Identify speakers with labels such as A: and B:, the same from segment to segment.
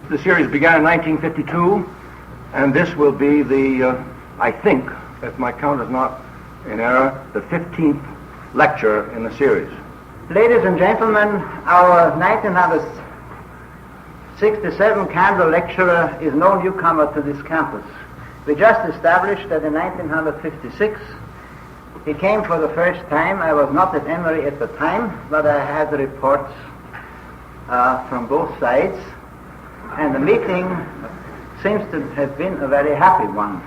A: The series began in 1952, and this will be the, I think, if my count is not in error, the 15th lecture in the series.
B: Ladies and gentlemen, our 1967 Candle lecturer is no newcomer to this campus. We just established that in 1956 he came for the first time. I was not at Emory at the time, but I had reports from both sides, and the meeting seems to have been a very happy one.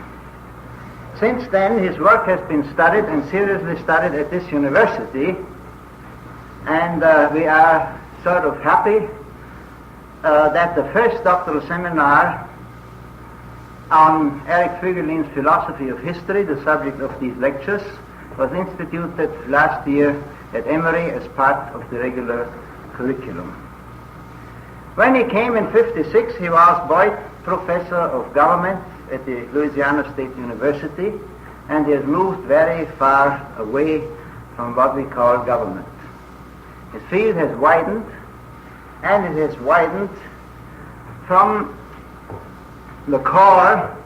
B: Since then, his work has been studied and seriously studied at this university, and we are sort of happy that the first doctoral seminar on Eric Voegelin's philosophy of history, the subject of these lectures, was instituted last year at Emory as part of the regular curriculum. When he came in 56, he was Boyd Professor of Government at the Louisiana State University, and he has moved very far away from what we call government. His field has widened, and it has widened from the core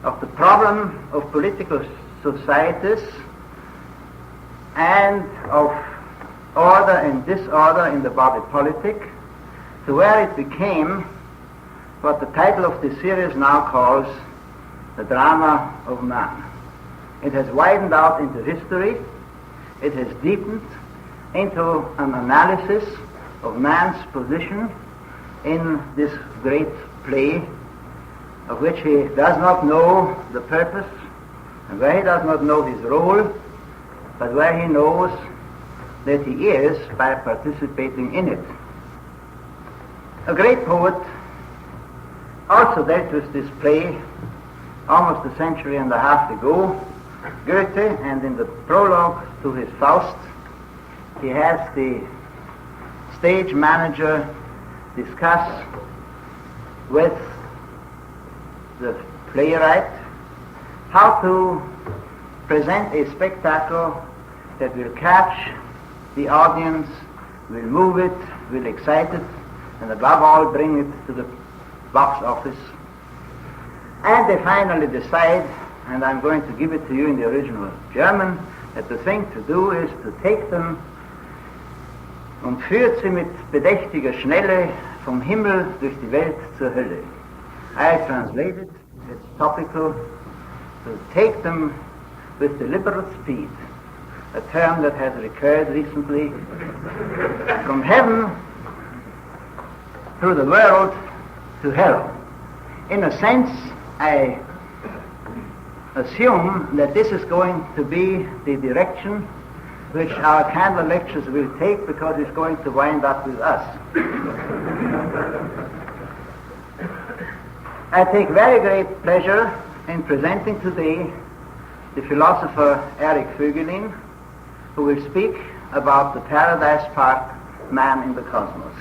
B: of the problem of political societies and of order and disorder in the body politic to where it became what the title of this series now calls the drama of man. It has widened out into history. It has deepened into an analysis of man's position in this great play of which he does not know the purpose and where he does not know his role, but where he knows that he is by participating in it. A great poet also dealt with this play almost a century and a half ago, Goethe, and in the prologue to his Faust, he has the stage manager discuss with the playwright how to present a spectacle that will catch the audience, will move it, will excite it, and above all bring it to the box office. And they finally decide, and I'm going to give it to you in the original German, that the thing to do is to take them und führt sie mit bedächtiger Schnelle vom Himmel durch die Welt zur Hölle. I translate it, it's topical, to take them with deliberate speed, a term that has recurred recently, from heaven through the world to hell. In a sense, I assume that this is going to be the direction which our candle lectures will take, because it's going to wind up with us. I take very great pleasure in presenting today the philosopher Eric Voegelin, who will speak about the Paradise Park Man in the Cosmos.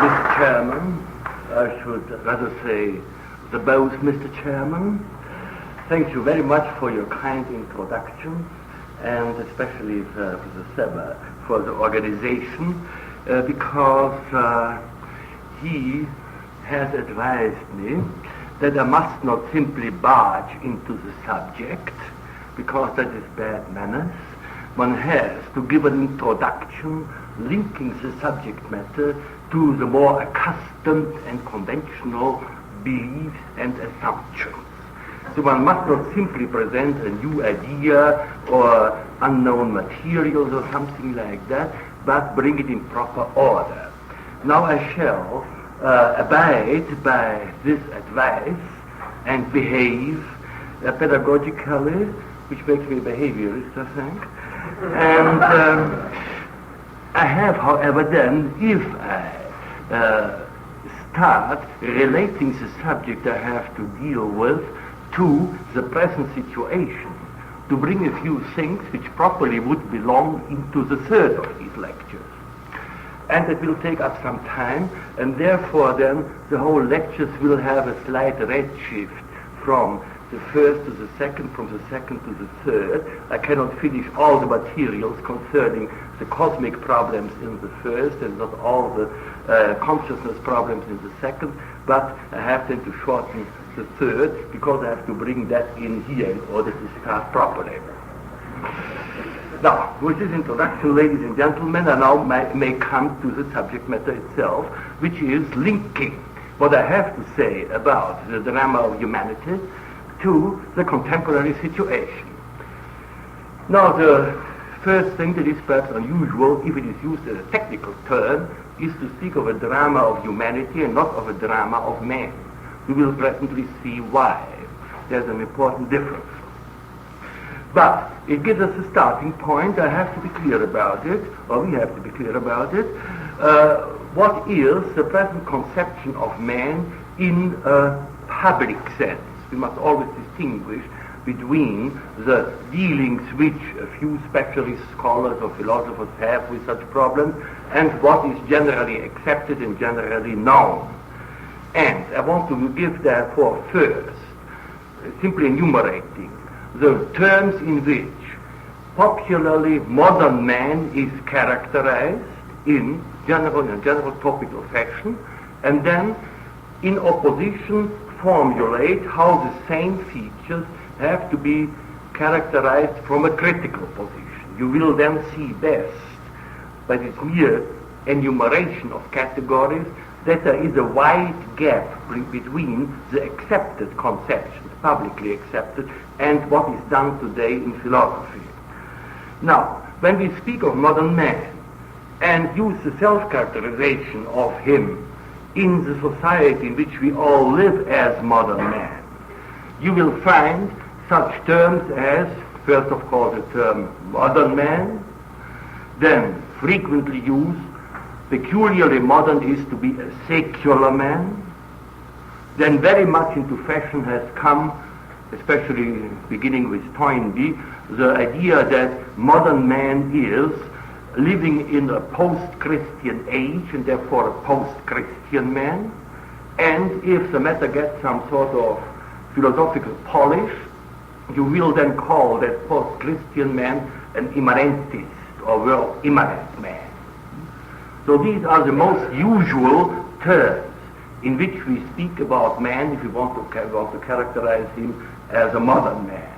C: Mr. Chairman, I should rather say the both Mr. Chairman, thank you very much for your kind introduction, and especially Professor Seber for the organization, because he has advised me that I must not simply barge into the subject, because that is bad manners. One has to give an introduction linking the subject matter to the more accustomed and conventional beliefs and assumptions. So one must not simply present a new idea or unknown materials or something like that, but bring it in proper order. Now I shall abide by this advice and behave pedagogically, which makes me a behaviorist, I think. And I have, however, then, if I start relating the subject I have to deal with to the present situation, to bring a few things which properly would belong into the third of these lectures. And it will take us some time, and therefore then the whole lectures will have a slight redshift from the first to the second, from the second to the third. I cannot finish all the materials concerning the cosmic problems in the first and not all the consciousness problems in the second, but I have then to shorten the third because I have to bring that in here in order to start properly. Now, with this introduction, ladies and gentlemen, I now may come to the subject matter itself, which is linking what I have to say about the drama of humanity to the contemporary situation. Now, the first thing that is perhaps unusual, if it is used as a technical term, is to speak of a drama of humanity and not of a drama of man. We will presently see why. There's an important difference. But it gives us a starting point. I have to be clear about it, or we have to be clear about it. What is the present conception of man in a public sense? We must always distinguish between the dealings which a few specialist scholars or philosophers have with such problems and what is generally accepted and generally known. And I want to give therefore first, simply enumerating the terms in which popularly modern man is characterized in a general topical fashion, and then in opposition formulate how the same features have to be characterized from a critical position. You will then see best by this mere enumeration of categories that there is a wide gap between the accepted conceptions, publicly accepted, and what is done today in philosophy. Now, when we speak of modern man and use the self-characterization of him in the society in which we all live as modern man, you will find such terms as, first of course, the term modern man, then frequently used, peculiarly modern is to be a secular man, then very much into fashion has come, especially beginning with Toynbee, the idea that modern man is living in a post-Christian age and therefore a post-Christian man, and if the matter gets some sort of philosophical polish, you will then call that post-Christian man an immanentist or world immanent man. So these are the most usual terms in which we speak about man if we want to characterize him as a modern man.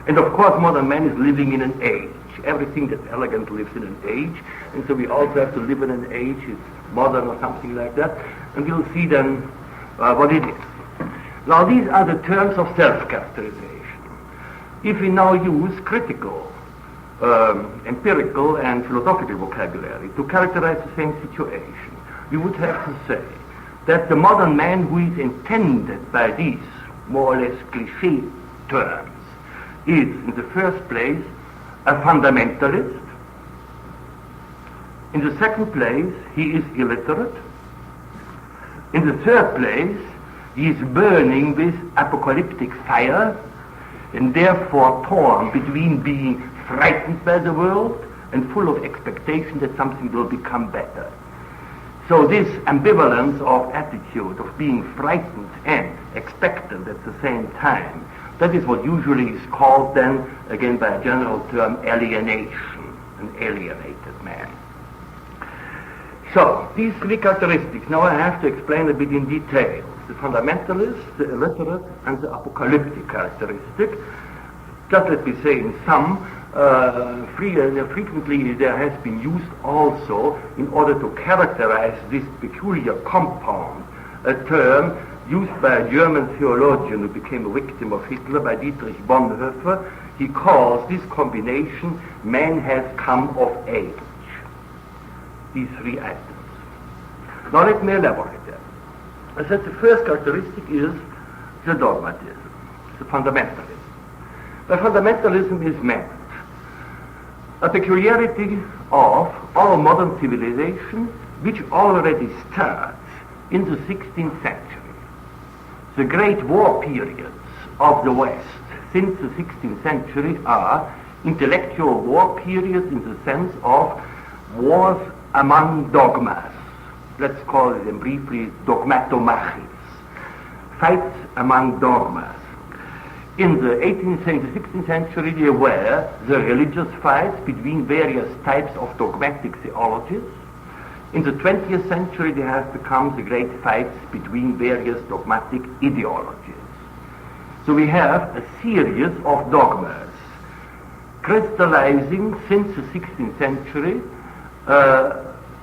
C: And of course modern man is living in an age. Everything that's elegant lives in an age, and so we also have to live in an age, it's modern or something like that, and we'll see then what it is. Now these are the terms of self-characterization. If we now use critical, empirical and philosophical vocabulary to characterize the same situation, we would have to say that the modern man who is intended by these more or less cliché terms is, in the first place, a fundamentalist. In the second place, he is illiterate. In the third place, he is burning with apocalyptic fire and therefore torn between being frightened by the world and full of expectation that something will become better. So this ambivalence of attitude of being frightened and expectant at the same time, that is what usually is called then, again by a general term, alienation, an alienated man. So, these three characteristics, now I have to explain a bit in detail. The fundamentalist, the illiterate, and the apocalyptic characteristic. Just let me say in some, frequently there has been used also, in order to characterize this peculiar compound, a term used by a German theologian who became a victim of Hitler, by Dietrich Bonhoeffer. He calls this combination, man has come of age. These three items. Now let me elaborate that. I said the first characteristic is the dogmatism, the fundamentalism. By fundamentalism is meant a peculiarity of our modern civilization which already starts in the 16th century. The great war periods of the West since the 16th century are intellectual war periods in the sense of wars among dogmas. Let's call them briefly dogmatomachis. Fights among dogmas. In the 18th century, 16th century, there were the religious fights between various types of dogmatic theologies. In the 20th century, there have become the great fights between various dogmatic ideologies. So we have a series of dogmas crystallizing since the 16th century,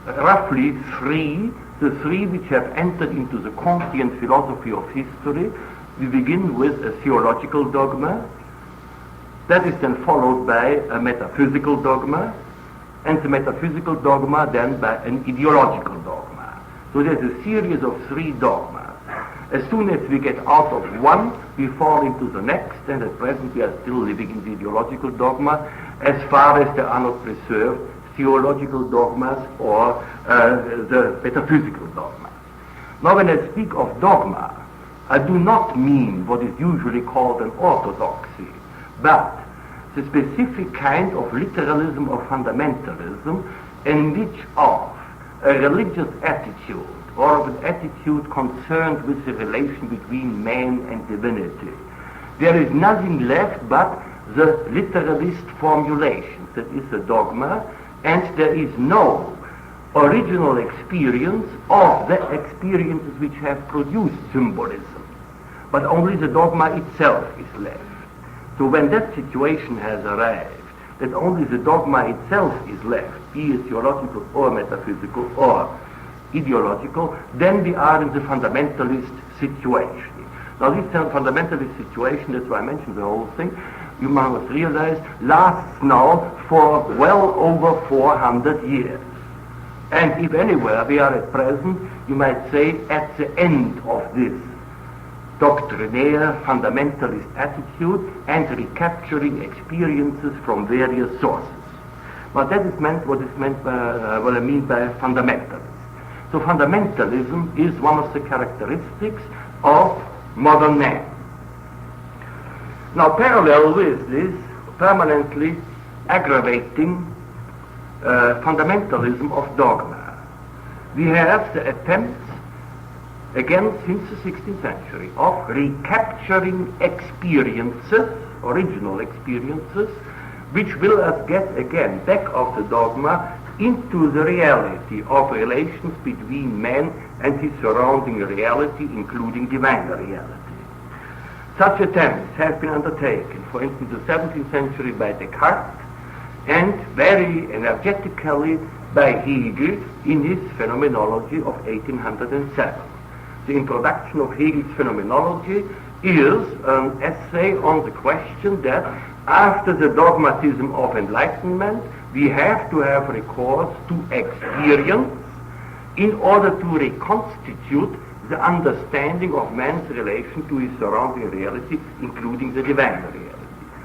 C: roughly three, the three which have entered into the Kantian philosophy of history. We begin with a theological dogma, that is then followed by a metaphysical dogma, and the metaphysical dogma then by an ideological dogma. So there's a series of three dogmas. As soon as we get out of one, we fall into the next, and at present we are still living in the ideological dogma, as far as there are not preserved theological dogmas or the metaphysical dogmas. Now when I speak of dogma, I do not mean what is usually called an orthodoxy, but the specific kind of literalism or fundamentalism in which of a religious attitude or of an attitude concerned with the relation between man and divinity, there is nothing left but the literalist formulations, that is a dogma, and there is no original experience of the experiences which have produced symbolism, but only the dogma itself is left. So when that situation has arrived, that only the dogma itself is left, be it theological or metaphysical or ideological, then we are in the fundamentalist situation. Now this fundamentalist situation, that's why I mentioned the whole thing, you must realize, lasts now for well over 400 years. And if anywhere we are at present, you might say, at the end of this doctrinaire fundamentalist attitude and recapturing experiences from various sources. But that is meant what I mean by fundamentalism. So fundamentalism is one of the characteristics of modern man. Now parallel with this permanently aggravating fundamentalism of dogma, we have the attempts, again since the 16th century, of recapturing experiences, original experiences, which will us get again back of the dogma into the reality of relations between man and his surrounding reality, including divine reality. Such attempts have been undertaken, for instance, in the 17th century by Descartes, and very energetically by Hegel in his Phenomenology of 1807. The introduction of Hegel's Phenomenology is an essay on the question that after the dogmatism of enlightenment, we have to have recourse to experience in order to reconstitute the understanding of man's relation to his surrounding reality, including the divine reality.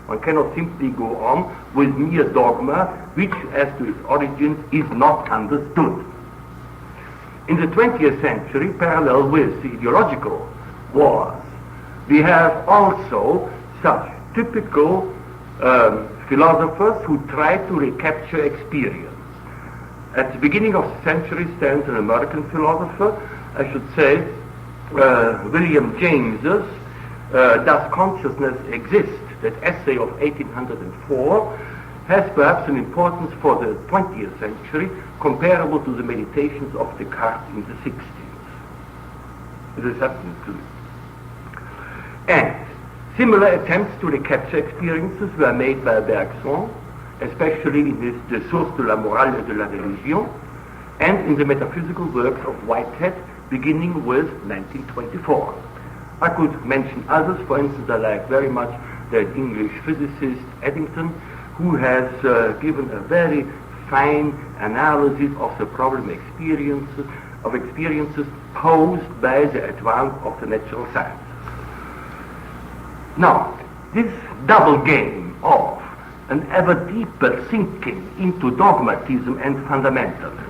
C: One cannot simply go on with mere dogma, which as to its origins is not understood. In the 20th century, parallel with the ideological wars, we have also such typical philosophers who try to recapture experience. At the beginning of the century stands an American philosopher, I should say, William James's Does Consciousness Exist? That essay of 1804 has perhaps an importance for the 20th century comparable to the meditations of Descartes in the 16th. This happens too. And similar attempts to recapture experiences were made by Bergson, especially in his De Source de la Morale et de la Religion, and in the metaphysical works of Whitehead, beginning with 1924. I could mention others. For instance, I like very much the English physicist Eddington, who has given a very fine analysis of the problem experiences posed by the advance of the natural sciences. Now, this double game of an ever deeper sinking into dogmatism and fundamentalism,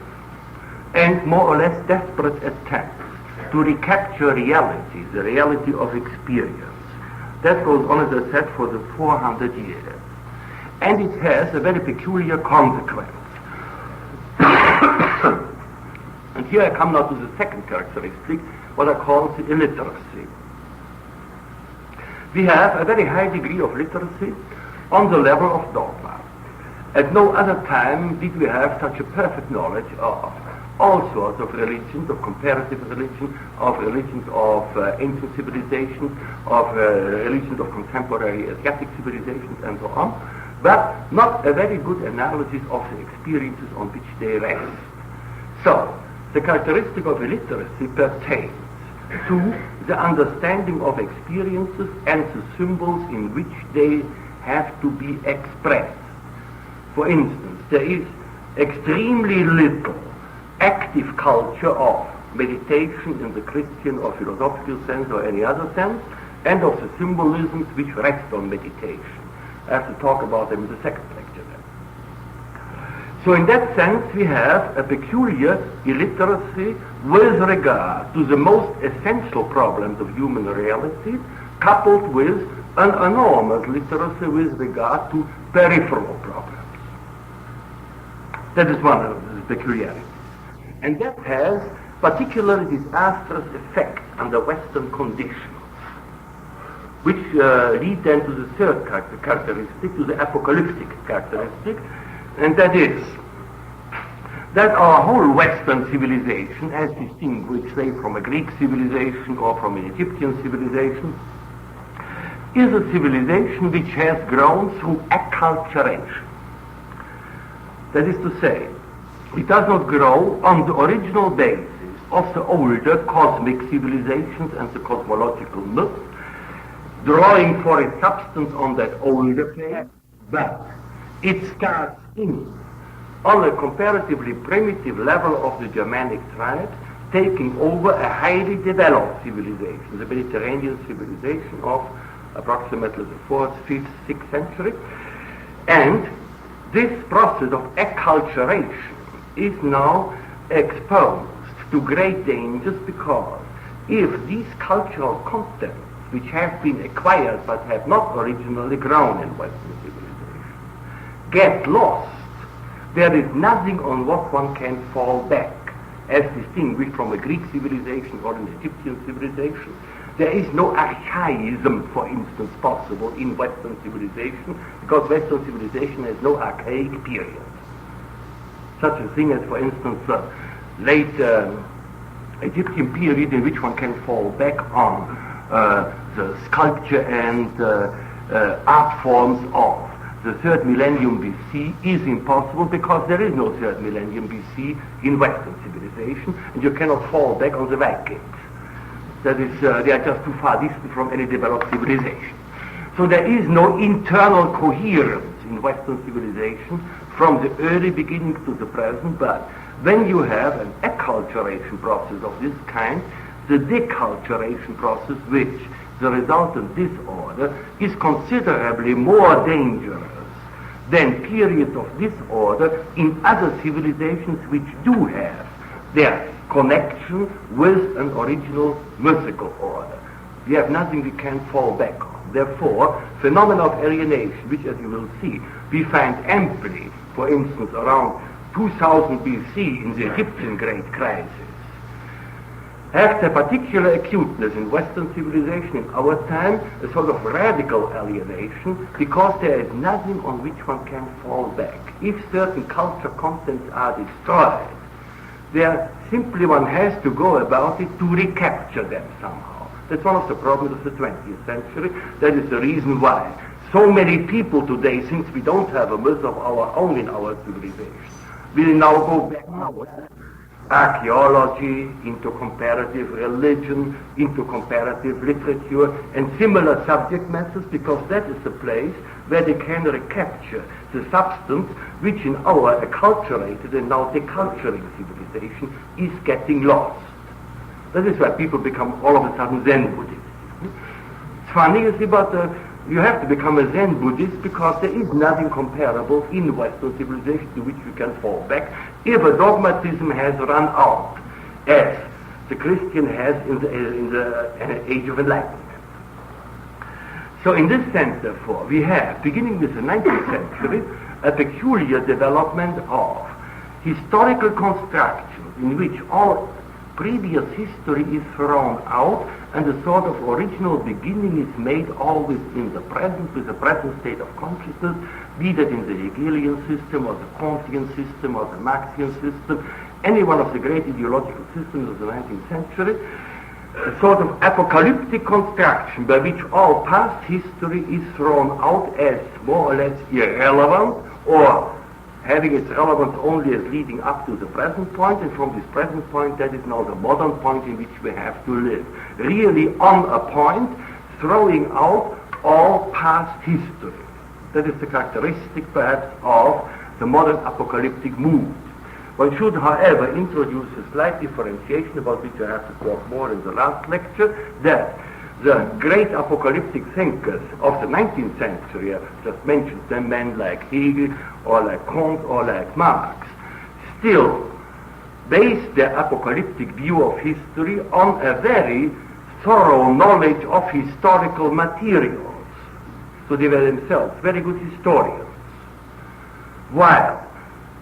C: and more or less desperate attempts to recapture reality, the reality of experience, that goes on, as I said, for the 400 years. And it has a very peculiar consequence. And here I come now to the second characteristic, what I call the illiteracy. We have a very high degree of literacy on the level of dogma. At no other time did we have such a perfect knowledge of all sorts of religions, of comparative religion, of religions of ancient civilizations, of religions of contemporary Asiatic civilizations, and so on, but not a very good analysis of the experiences on which they rest. So, the characteristic of illiteracy pertains to the understanding of experiences and the symbols in which they have to be expressed. For instance, there is extremely little active culture of meditation in the Christian or philosophical sense or any other sense, and of the symbolisms which rest on meditation. I have to talk about them in the second lecture then. So in that sense we have a peculiar illiteracy with regard to the most essential problems of human reality, coupled with an enormous literacy with regard to peripheral problems. That is one of the peculiarities. And that has particularly disastrous effects under Western conditions, which lead then to the third characteristic, to the apocalyptic characteristic, and that is that our whole Western civilization, as distinguished, say, from a Greek civilization or from an Egyptian civilization, is a civilization which has grown through acculturation. That is to say, it does not grow on the original basis of the older cosmic civilizations and the cosmological myths, drawing for its substance on that older place, but it starts in on a comparatively primitive level of the Germanic tribes, taking over a highly developed civilization, the Mediterranean civilization of approximately the 4th, 5th, 6th century. And this process of acculturation is now exposed to great dangers, because if these cultural contents, which have been acquired but have not originally grown in Western civilization, get lost, there is nothing on what one can fall back, as distinguished from a Greek civilization or an Egyptian civilization. There is no archaism, for instance, possible in Western civilization, because Western civilization has no archaic period. Such a thing as, for instance, the late Egyptian period, in which one can fall back on the sculpture and art forms of the 3rd millennium BC, is impossible, because there is no 3rd millennium BC in Western civilization, and you cannot fall back on the Vikings. That is, they are just too far distant from any developed civilization. So there is no internal coherence in Western civilization from the early beginning to the present, but when you have an acculturation process of this kind, the deculturation process, which the resultant disorder, is considerably more dangerous than periods of disorder in other civilizations which do have their connection with an original mythical order. We have nothing we can fall back on. Therefore, phenomena of alienation, which, as you will see, we find amply, for instance, around 2000 BC in the Egyptian Great Crisis, have a particular acuteness in Western civilization in our time, a sort of radical alienation, because there is nothing on which one can fall back. If certain culture contents are destroyed, there simply one has to go about it to recapture them somehow. That's one of the problems of the 20th century. That is the reason why so many people today, since we don't have a myth of our own in our civilization, will now go back now. Archaeology, into comparative religion, into comparative literature, and similar subject matters, because that is the place where they can recapture the substance which in our acculturated and now deculturing civilization is getting lost. That is why people become all of a sudden Zen Buddhists. It's funny, you see, but you have to become a Zen Buddhist because there is nothing comparable in Western civilization to which you can fall back if a dogmatism has run out, as the Christian has in the Age of Enlightenment. So in this sense, therefore, we have, beginning with the 19th century, a peculiar development of historical constructions in which all previous history is thrown out and a sort of original beginning is made always in the present, with the present state of consciousness, be that in the Hegelian system or the Kantian system or the Marxian system, any one of the great ideological systems of the 19th century, a sort of apocalyptic construction by which all past history is thrown out as more or less irrelevant, or having its relevance only as leading up to the present point, and from this present point that is now the modern point in which we have to live. Really on a point, throwing out all past history. That is the characteristic perhaps of the modern apocalyptic mood. One should, however, introduce a slight differentiation about which I have to talk more in the last lecture, that the great apocalyptic thinkers of the 19th century, I've just mentioned them, men like Hegel or like Kant or like Marx, still base their apocalyptic view of history on a very thorough knowledge of historical materials. So they were themselves very good historians. While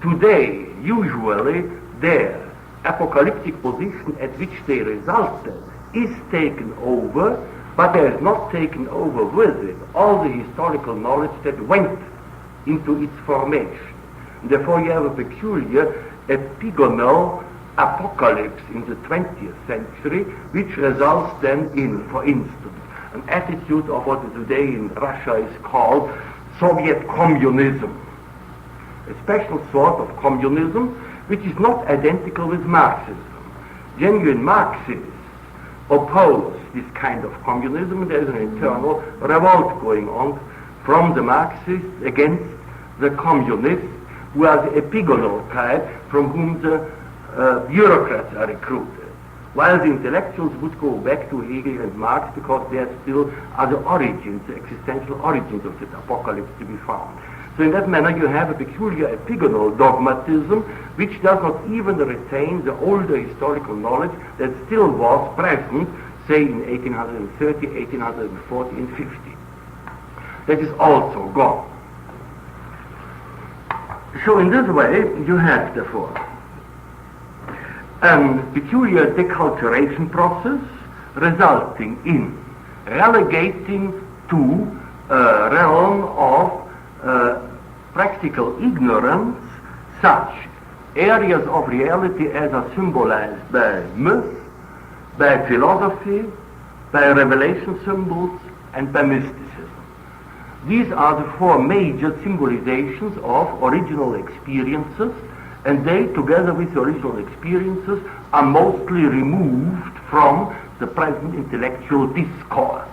C: today, usually, their apocalyptic position at which they resulted is taken over, but there is not taken over with it all the historical knowledge that went into its formation. Therefore, you have a peculiar epigonal apocalypse in the 20th century, which results then in, for instance, an attitude of what today in Russia is called Soviet communism. A special sort of communism which is not identical with Marxism. Genuine Marxists oppose this kind of communism, and there is an internal revolt going on from the Marxists against the communists, who are the epigonal type from whom the bureaucrats are recruited. While the intellectuals would go back to Hegel and Marx because there still are the origins, the existential origins of this apocalypse to be found. So in that manner you have a peculiar epigonal dogmatism which does not even retain the older historical knowledge that still was present, say in 1830, 1840 and 50. That is also gone. So in this way you have therefore a peculiar deculturation process resulting in relegating to a realm of practical ignorance such areas of reality as are symbolized by myth, by philosophy, by revelation symbols, and by mysticism. These are the four major symbolizations of original experiences, and they, together with the original experiences, are mostly removed from the present intellectual discourse.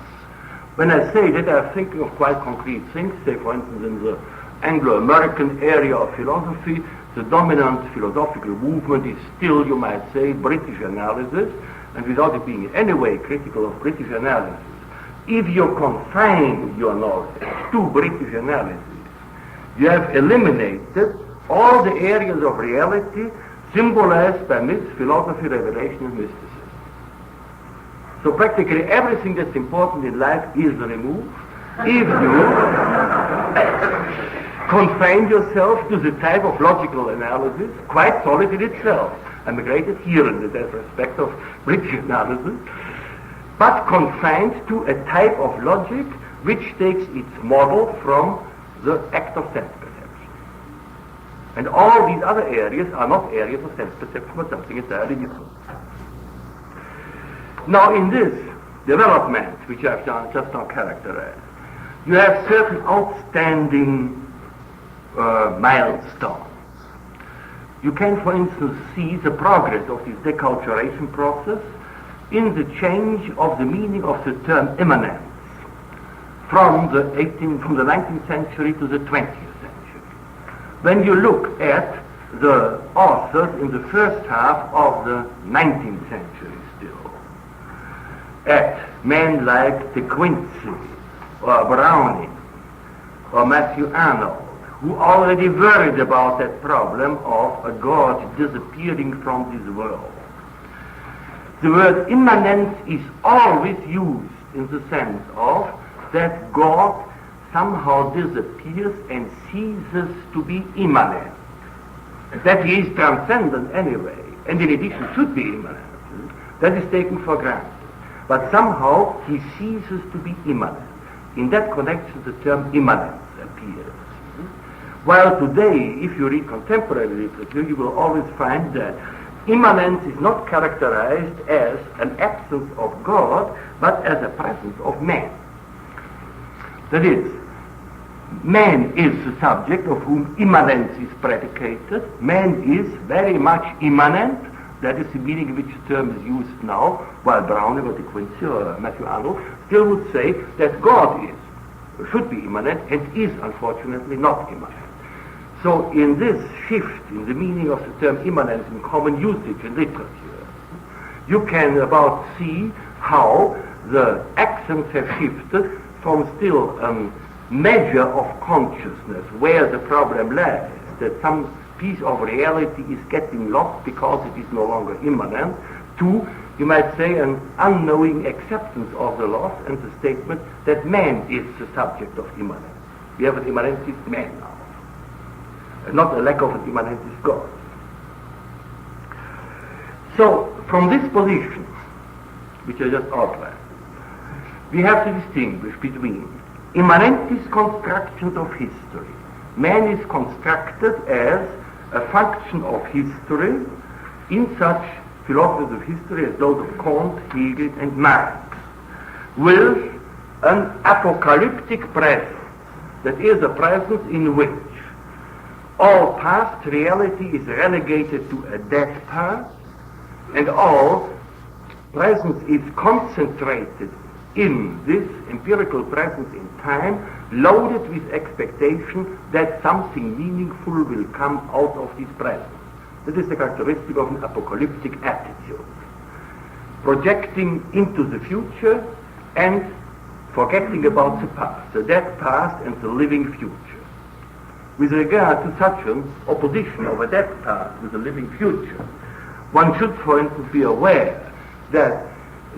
C: When I say that, I'm thinking of quite concrete things. Say, for instance, in the Anglo-American area of philosophy, the dominant philosophical movement is still, you might say, British analysis, and without it being in any way critical of British analysis, if you confine your knowledge to British analysis, you have eliminated all the areas of reality symbolized by myth, philosophy, revelation, and mysticism. So practically everything that's important in life is removed if you confine yourself to the type of logical analysis, quite solid in itself. I'm a great adherent in that respect of British analysis, but confined to a type of logic which takes its model from the act of sense perception. And all these other areas are not areas of sense perception, but something entirely different. Now in this development, which I've just now characterized, you have certain outstanding milestones. You can, for instance, see the progress of this deculturation process in the change of the meaning of the term immanence from the 19th century to the 20th century. When you look at the authors in the first half of the 19th century still, at men like De Quincey or Browning or Matthew Arnold, who already worried about that problem of a God disappearing from this world. The word immanence is always used in the sense of that God somehow disappears and ceases to be immanent. That he is transcendent anyway, and in addition should be immanent. That is taken for granted. But somehow he ceases to be immanent. In that connection, the term immanence appears. While today, if you read contemporary literature, you will always find that immanence is not characterized as an absence of God, but as a presence of man. That is, man is the subject of whom immanence is predicated. Man is very much immanent. That is the meaning in which the term is used now, while Browning or De Quincey or Matthew Arnold still would say that God is, should be immanent, and is unfortunately not immanent. So in this shift in the meaning of the term immanence in common usage in literature, you can about see how the accents have shifted from still a measure of consciousness where the problem lies, that some piece of reality is getting lost because it is no longer immanent, to, you might say, an unknowing acceptance of the loss and the statement that man is the subject of immanence. We have an immanentist man now, and not a lack of an immanentist God. So, from this position, which I just outlined, we have to distinguish between immanentist constructions of history. Man is constructed as a function of history in such philosophers of history as those of Kant, Hegel, and Marx, with an apocalyptic presence, that is a presence in which all past reality is relegated to a dead past, and all presence is concentrated in this empirical presence in time, loaded with expectation that something meaningful will come out of this presence. That is the characteristic of an apocalyptic attitude, projecting into the future and forgetting about the past, the dead past and the living future. With regard to such an opposition of a dead past with a living future, one should, for instance, be aware that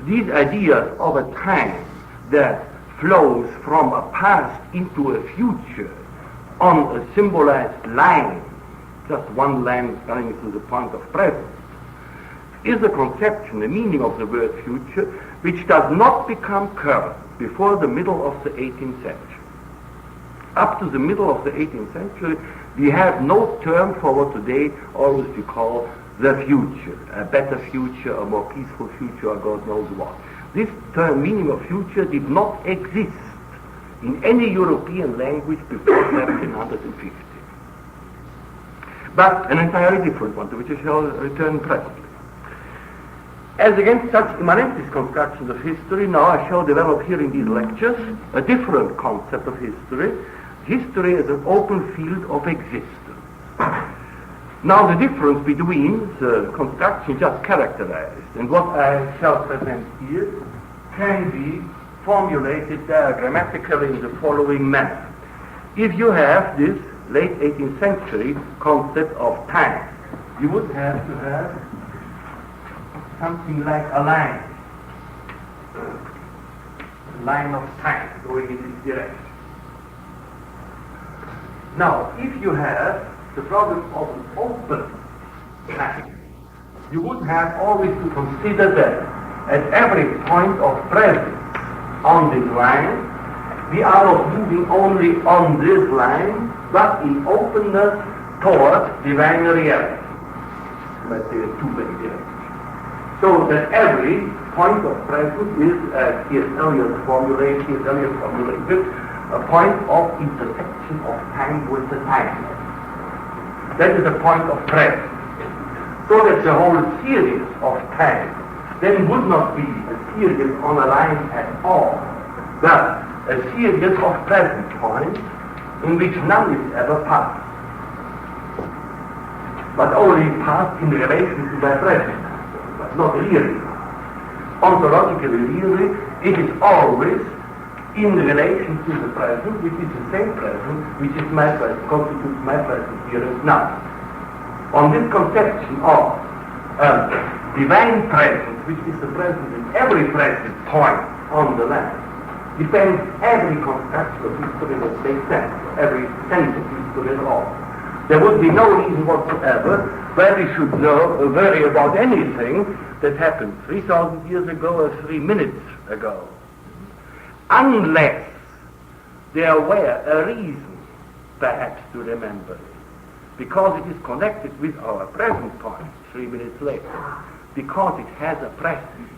C: these ideas of a time that flows from a past into a future on a symbolized line, just one line running to the point of present, is a conception, a meaning of the word future, which does not become current before the middle of the 18th century. Up to the middle of the 18th century, we have no term for what today always we call the future, a better future, a more peaceful future, or God knows what. This term, meaning of future, did not exist in any European language before 1750. But an entirely different one, to which I shall return presently. As against such immanentist constructions of history, now I shall develop here in these lectures a different concept of history. History is an open field of existence. Now the difference between the construction just characterized and what I shall present here can be formulated diagrammatically in the following manner. If you have this late 18th century concept of time, you would have to have something like a line of time going in this direction. Now, if you have the problem of an open time, you would have always to consider that at every point of presence on this line, we are not moving only on this line, but in openness towards divine reality. Let's say two many directions. So that every point of presence is, as T.S. Eliot formulated, a point of intersection of time with the timeless. That is a point of presence. So that the whole series of time then would not be a series on a line at all, but a series of present points in which none is ever past, but only past in relation to my present, but not really. Ontologically, really, it is always in relation to the present, which is the same present, which is my present, constitutes my present here and now. On this conception of divine presence, which is the presence in every present point on the land, depends every construction of history that makes sense, every sense of history at all. There would be no reason whatsoever why we should worry about anything that happened 3,000 years ago or 3 minutes ago, unless there were a reason, perhaps, to remember it, because it is connected with our present point 3 minutes later, because it has a presence,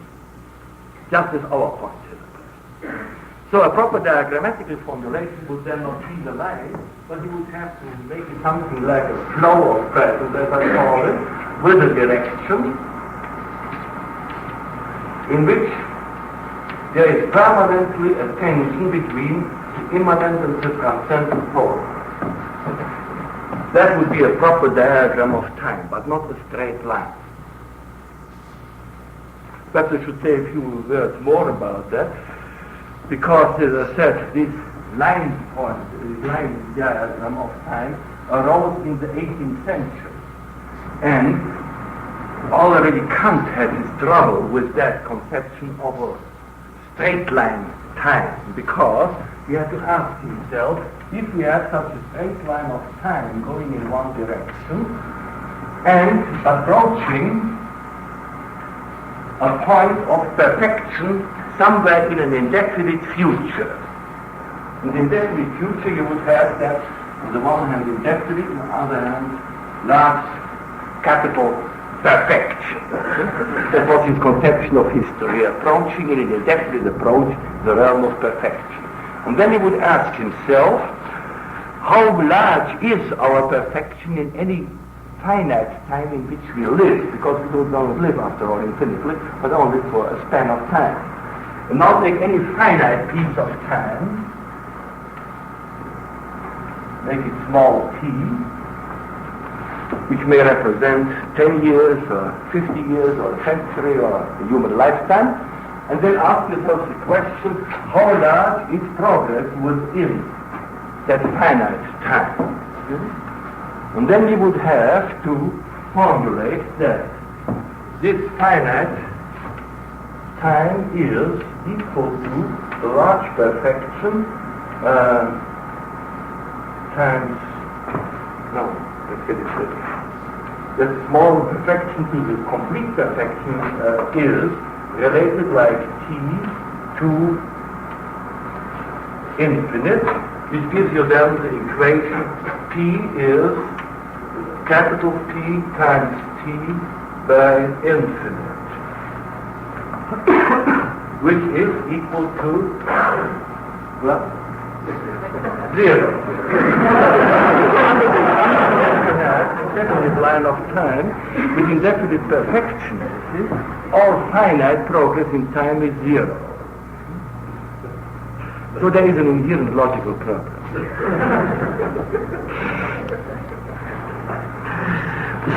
C: just as our point has a presence. So a proper diagrammatical formulation would then not be the line, but you would have to make it something like a flow of presence, as I call it, with a direction in which there is permanently a tension between the immanent and the transcendent poles. That would be a proper diagram of time, but not a straight line. Perhaps I should say a few words more about that, because, as I said, this line point, this line diagram of time arose in the 18th century. And already Kant had his trouble with that conception of a straight line time, because he had to ask himself, if we have such a straight line of time going in one direction and approaching a point of perfection somewhere in an indefinite future. In the indefinite future you would have that, on the one hand indefinite, on the other hand large capital perfection. That was his conception of history, approaching in an indefinite approach the realm of perfection. And then he would ask himself, how large is our perfection in any finite time in which we live, because we don't live after all infinitely, but only for a span of time. And now take any finite piece of time, make it small t, which may represent 10 years or 50 years or a century or a human lifetime, and then ask yourself the question, how large is progress within that finite time? And then you would have to formulate that this finite time is equal to the large perfection times, no, let's get it straight. That small perfection to the complete perfection is related like t to infinite, which gives you then the equation p is capital P times t by infinite, which is equal to what? 0. Indefinite line of time with indefinite perfection, all finite progress in time is 0. So there is an inherent logical problem.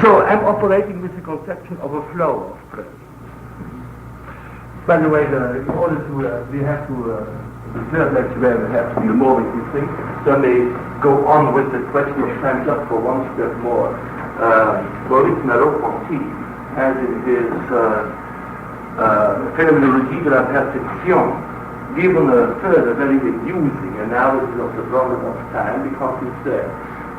C: So I'm operating with the conception of a flow of presence. By the way, in order to, we have to, the third lecture where we have to be more with these things, so I may go on with the question of time just for one step more. Maurice Merleau-Ponty has in his Phénoménologie de la perception given a further very amusing analysis of the problem of time, because he said,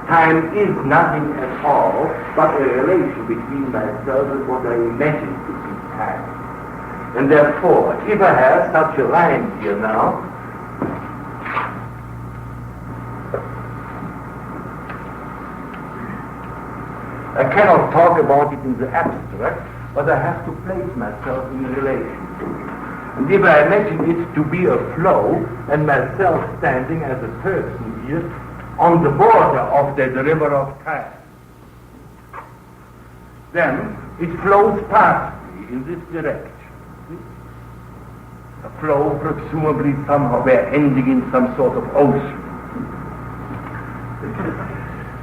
C: time is nothing at all but a relation between myself and what I imagine to be time. And therefore, if I have such a line here now, I cannot talk about it in the abstract, but I have to place myself in relation to it. And if I imagine it to be a flow, and myself standing as a person here on the border of the river of time, then it flows past me in this direction. A flow presumably somehow ending in some sort of ocean.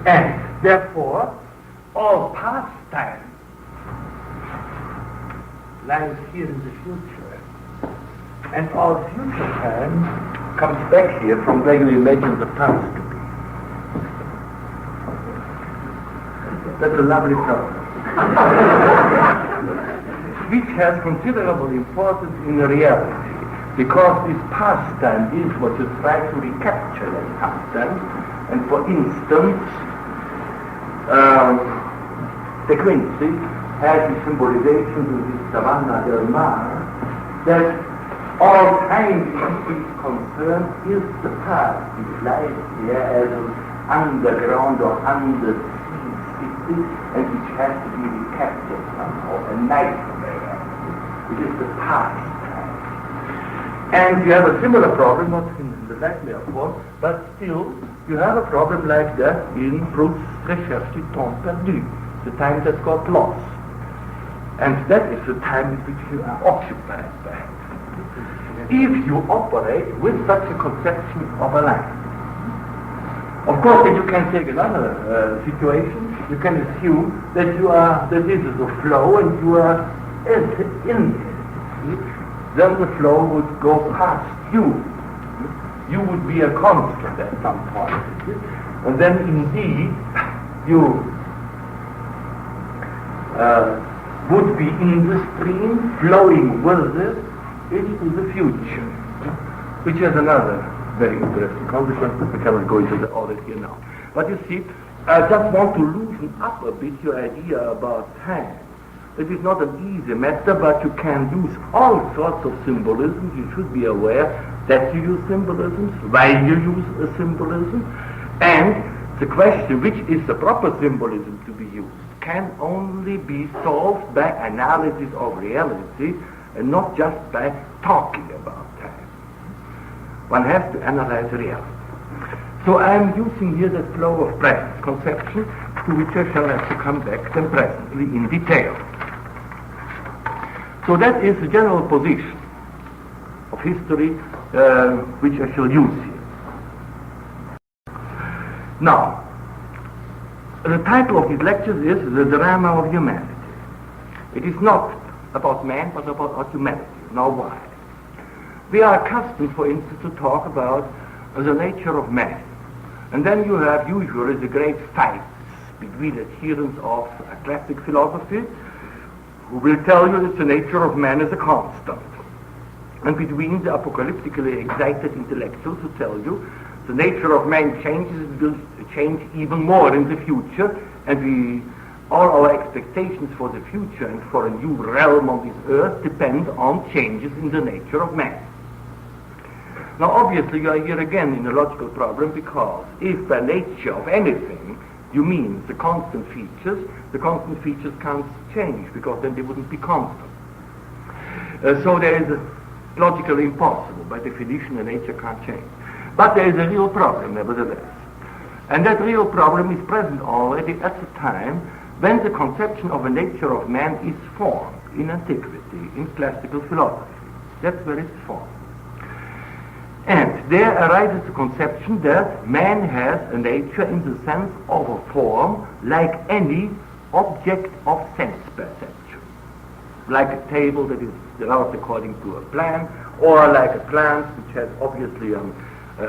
C: And therefore, all past time lies here in the future, and all future time comes back here from where you imagine the past to be. That's a lovely problem, which has considerable importance in reality, because this past time is what you try to recapture as past time. And for instance, De Quincey has the symbolization in the Savannah del Mar, that all time is concerned is the past, which lies there as an underground or undersea city, and which has to be recaptured somehow, a nightmare. It is the past time. And you have a similar problem, not in the nightmare form, but still you have a problem like that in Proust's Recherche du Temps Perdu, the time that got lost. And that is the time in which you are occupied by. If you operate with such a conception of a life, of course, then you can take another situation. You can assume that this is a flow and you are in it. Then the flow would go past you. You would be a constant at some point. And then indeed, you would be in the stream, flowing with it into the future, which has another very interesting consequence, but we cannot go into the audit here now. But you see, I just want to loosen up a bit your idea about time. It is not an easy matter, but you can use all sorts of symbolisms. You should be aware that you use symbolisms, why you use a symbolism, and the question, which is the proper symbolism to be used, can only be solved by analysis of reality and not just by talking about time. One has to analyze reality. So I am using here the flow of present conception, to which I shall have to come back then presently in detail. So that is the general position of history which I shall use here. Now, the title of these lectures is The Drama of Humanity. It is not about man, but about humanity. Now why? We are accustomed, for instance, to talk about the nature of man. And then you have usually the great fights between adherents of a classic philosophy, who will tell you that the nature of man is a constant, and between the apocalyptically excited intellectuals who tell you the nature of man changes and will change even more in the future, and all our expectations for the future and for a new realm on this earth depend on changes in the nature of man. Now obviously you are here again in a logical problem, because if by nature of anything you mean the constant features can't change, because then they wouldn't be constant. So there is logically impossible. By definition, the nature can't change. But there is a real problem, nevertheless. And that real problem is present already at the time when the conception of a nature of man is formed in antiquity, in classical philosophy. That's where it's formed. And there arises the conception that man has a nature in the sense of a form like any object of sense perception. Like a table that is developed according to a plan, or like a plant which has obviously an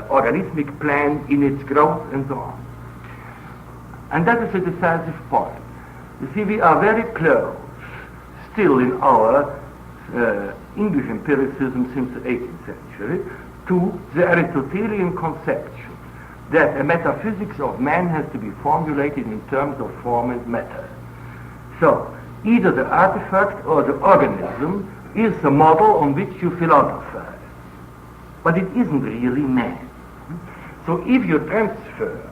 C: organismic plan in its growth and so on. And that is a decisive point. You see, we are very close still in our English empiricism since the 18th century to the Aristotelian conception that a metaphysics of man has to be formulated in terms of form and matter. So, either the artifact or the organism is the model on which you philosophize. But it isn't really man. So if you transfer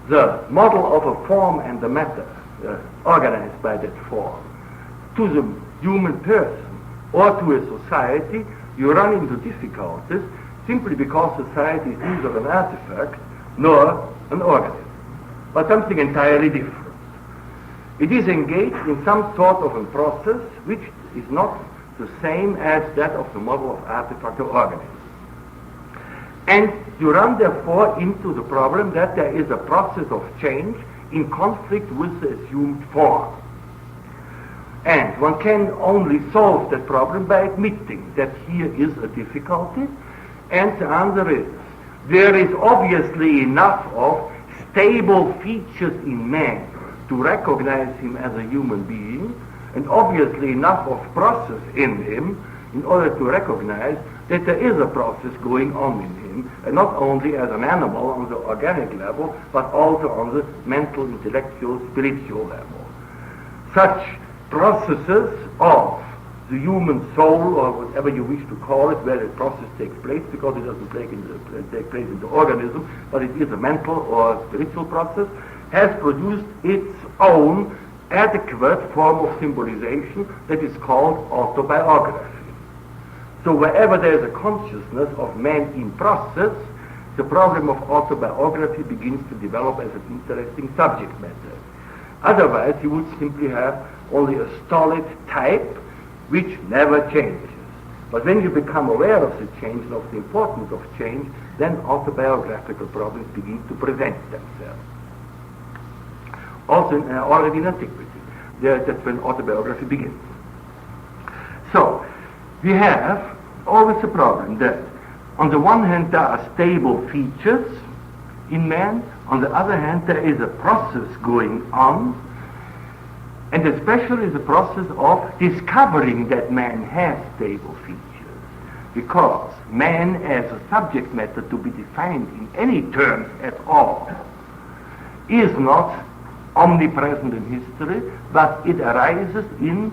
C: the model of a form and the matter organized by that form to the human person or to a society, you run into difficulties simply because society is neither an artifact nor an organism, but something entirely different. It is engaged in some sort of a process which is not the same as that of the model of artifact or organism. And you run therefore into the problem that there is a process of change in conflict with the assumed form. And one can only solve that problem by admitting that here is a difficulty, and the answer is, there is obviously enough of stable features in man to recognize him as a human being, and obviously enough of process in him in order to recognize that there is a process going on in him, and not only as an animal on the organic level, but also on the mental, intellectual, spiritual level. Such processes of the human soul, or whatever you wish to call it, where the process takes place, because it doesn't take place in the organism, but it is a mental or spiritual process, has produced its own adequate form of symbolization that is called autobiography. So wherever there is a consciousness of man in process, the problem of autobiography begins to develop as an interesting subject matter. Otherwise, you would simply have only a stolid type which never changes. But when you become aware of the change and of the importance of change, then autobiographical problems begin to present themselves. Also, already in antiquity, that's when autobiography begins. So, we have always a problem that on the one hand there are stable features in man, on the other hand there is a process going on, and especially the process of discovering that man has stable features, because man as a subject matter to be defined in any terms at all is not omnipresent in history, but it arises in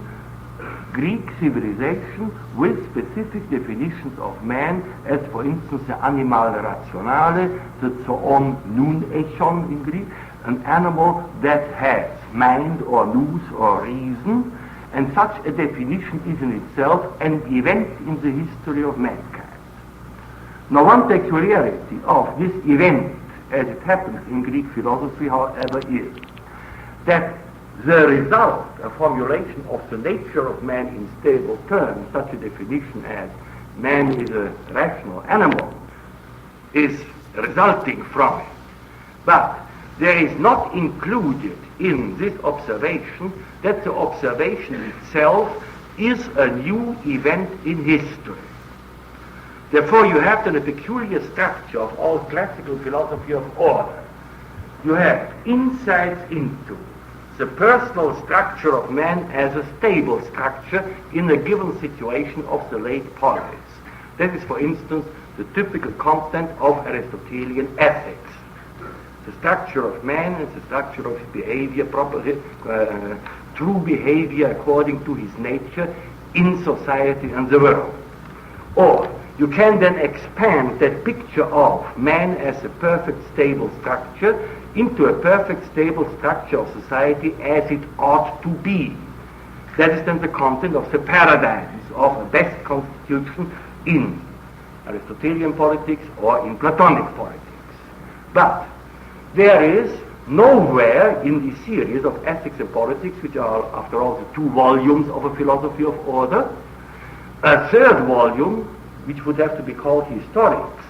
C: Greek civilization with specific definitions of man, as for instance the animal rationale, the zoon nun echon in Greek, an animal that has mind or nous or reason, and such a definition is in itself an event in the history of mankind. Now, one peculiarity of this event, as it happens in Greek philosophy, however, is that the result, a formulation of the nature of man in stable terms, such a definition as man is a rational animal, is resulting from it. But there is not included in this observation that the observation itself is a new event in history. Therefore, you have then a peculiar structure of all classical philosophy of order. You have insights into the personal structure of man as a stable structure in a given situation of the late polis. That is, for instance, the typical content of Aristotelian ethics. The structure of man is the structure of his behavior, true behavior according to his nature in society and the world. Or you can then expand that picture of man as a perfect stable structure into a perfect stable structure of society as it ought to be. That is then the content of the paradigms of a best constitution in Aristotelian politics or in Platonic politics. But there is nowhere in the series of ethics and politics, which are after all the 2 volumes of a philosophy of order, a 3rd volume, which would have to be called historics,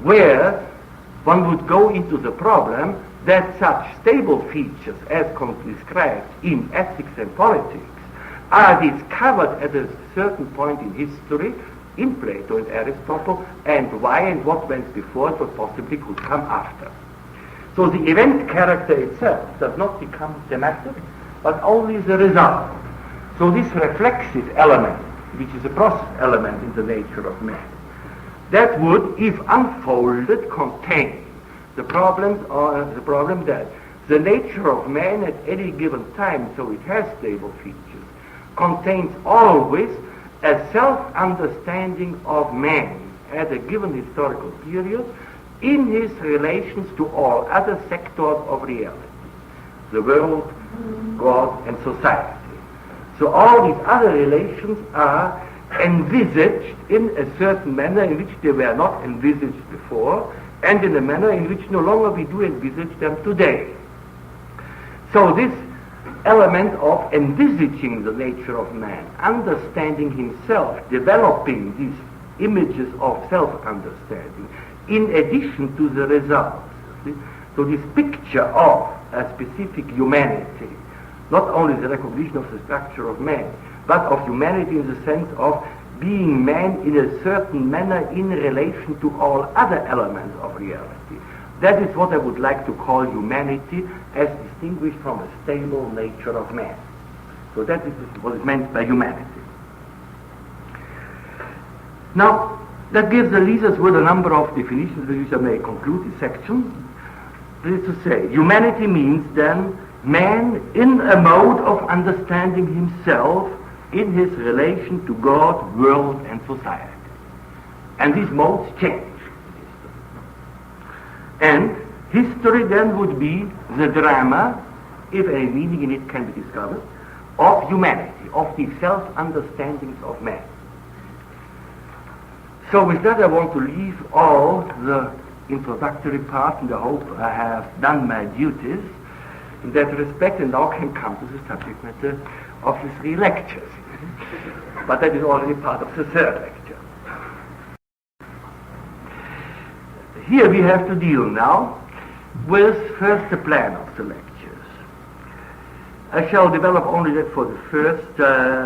C: where one would go into the problem that such stable features as described in ethics and politics are discovered at a certain point in history in Plato and Aristotle, and why and what went before it, what possibly could come after. So the event character itself does not become thematic, but only the result. So this reflexive element, which is a process element in the nature of man, that would, if unfolded, contain the problem that the nature of man at any given time, so it has stable features, contains always a self-understanding of man at a given historical period in his relations to all other sectors of reality, the world, God, and society. So all these other relations are envisaged in a certain manner in which they were not envisaged before, and in a manner in which no longer we do envisage them today. So this element of envisaging the nature of man, understanding himself, developing these images of self-understanding, in addition to the results. So this picture of a specific humanity, not only the recognition of the structure of man, but of humanity in the sense of being man in a certain manner in relation to all other elements of reality. That is what I would like to call humanity as distinguished from a stable nature of man. So that is what is meant by humanity. Now, that gives the leaders with a number of definitions with which I may conclude this section. That is to say, humanity means then man in a mode of understanding himself in his relation to God, world, and society. And these modes change. And history then would be the drama, if any meaning in it can be discovered, of humanity, of the self-understandings of man. So with that I want to leave all the introductory part, and I hope I have done my duties in that respect, and now can come to the subject matter of the 3 lectures. But that is already part of the 3rd lecture. Here we have to deal now with first the plan of the lectures. I shall develop only that for the first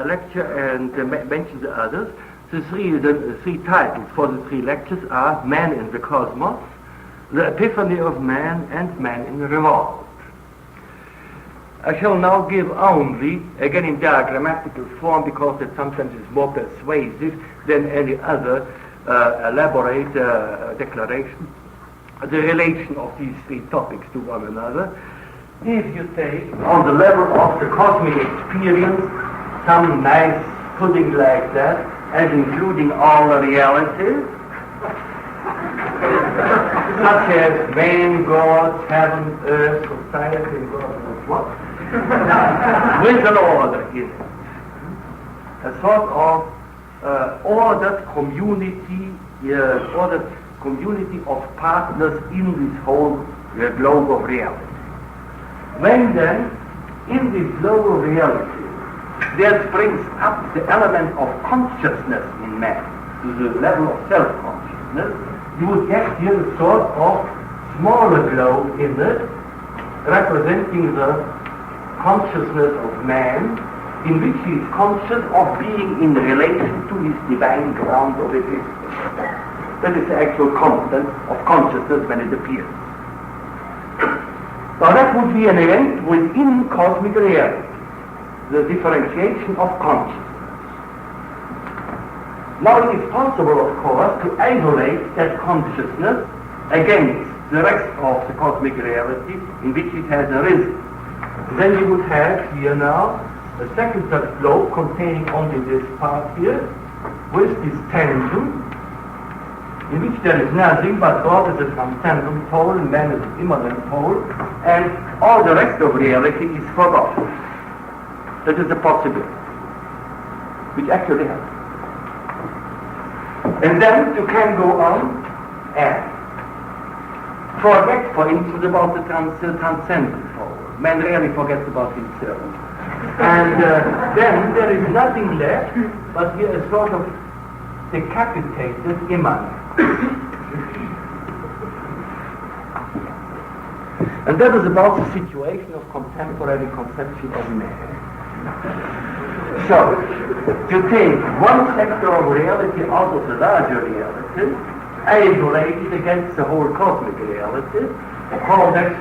C: lecture and mention the others. The three titles for the 3 lectures are Man in the Cosmos, The Epiphany of Man, and Man in Revolt. I shall now give only, again in diagrammatical form, because it sometimes is more persuasive than any other elaborate declaration, the relation of these 3 topics to one another. If you take on the level of the cosmic experience some nice pudding like that, as including all the realities, such as man, God, heaven, earth, society, and God knows what, with an order in it. A sort of ordered community of partners in this whole globe of reality. When then, in this globe of reality, there springs up the element of consciousness in man, to the level of self-consciousness, you would get here a sort of smaller globe in it, representing the consciousness of man, in which he is conscious of being in relation to his divine ground of existence. That is the actual content of consciousness when it appears. Now that would be an event within cosmic reality, the differentiation of consciousness. Now it is possible, of course, to isolate that consciousness against the rest of the cosmic reality in which it has arisen. Then you would have here now a second such globe containing only this part here, with this tangent, in which there is nothing but God is a transcendent pole and man is an immanent pole, and all the rest of reality is forgotten. That is a possibility, which actually happens. And then you can go on and forget, for instance, about the transcendent pole. Man rarely forgets about himself. And then there is nothing left but here a sort of decapitated immanent. And that is about the situation of contemporary conception of man. So, to take one sector of reality out of the larger reality, isolate it against the whole cosmic reality, call that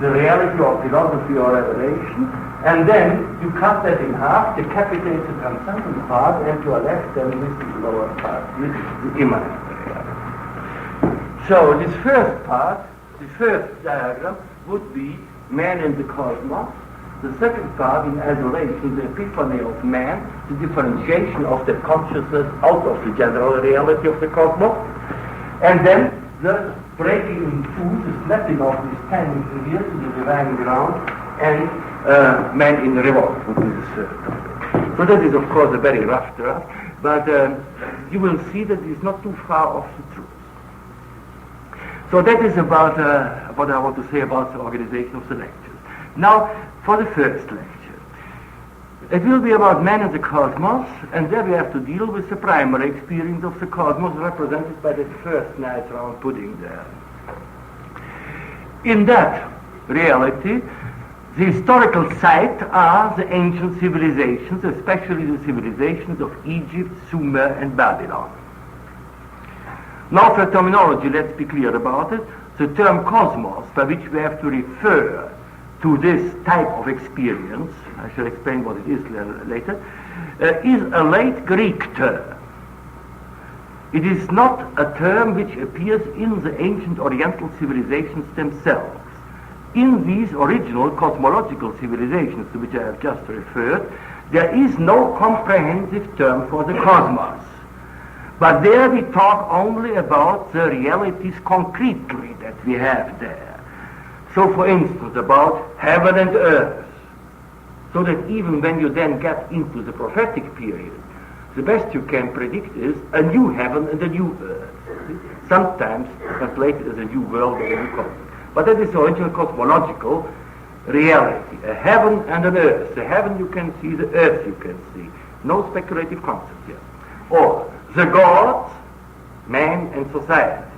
C: the reality of philosophy or revelation, and then you cut that in half, decapitate the transcendent part, and you are left then with the lower part, with the immanent reality. So this first part, the first diagram, would be man in the cosmos. The second part, in isolation, the epiphany of man, the differentiation of the consciousness out of the general reality of the cosmos, and then the breaking in two, the snapping of this tangent here to the divine ground, and man in revolt would be the third topic. So that is, of course, a very rough draft, but you will see that it is not too far off the truth. So that is about what I want to say about the organization of the lectures. Now, for the first lecture, it will be about man and the cosmos, and there we have to deal with the primary experience of the cosmos represented by the first nice round pudding there. In that reality, the historical site are the ancient civilizations, especially the civilizations of Egypt, Sumer, and Babylon. Now for terminology, let's be clear about it. The term cosmos, by which we have to refer to this type of experience, I shall explain what it is later, is a late Greek term. It is not a term which appears in the ancient Oriental civilizations themselves. in these original cosmological civilizations to which I have just referred, there is no comprehensive term for the cosmos. But there we talk only about the realities concretely that we have there. So for instance, about heaven and earth. So that even when you then get into the prophetic period, the best you can predict is a new heaven and a new earth. Sometimes translated as a new world or a new cosmos. But that is the original cosmological reality. A heaven and an earth. The heaven you can see, the earth you can see. No speculative concept here. Or the gods, man and society.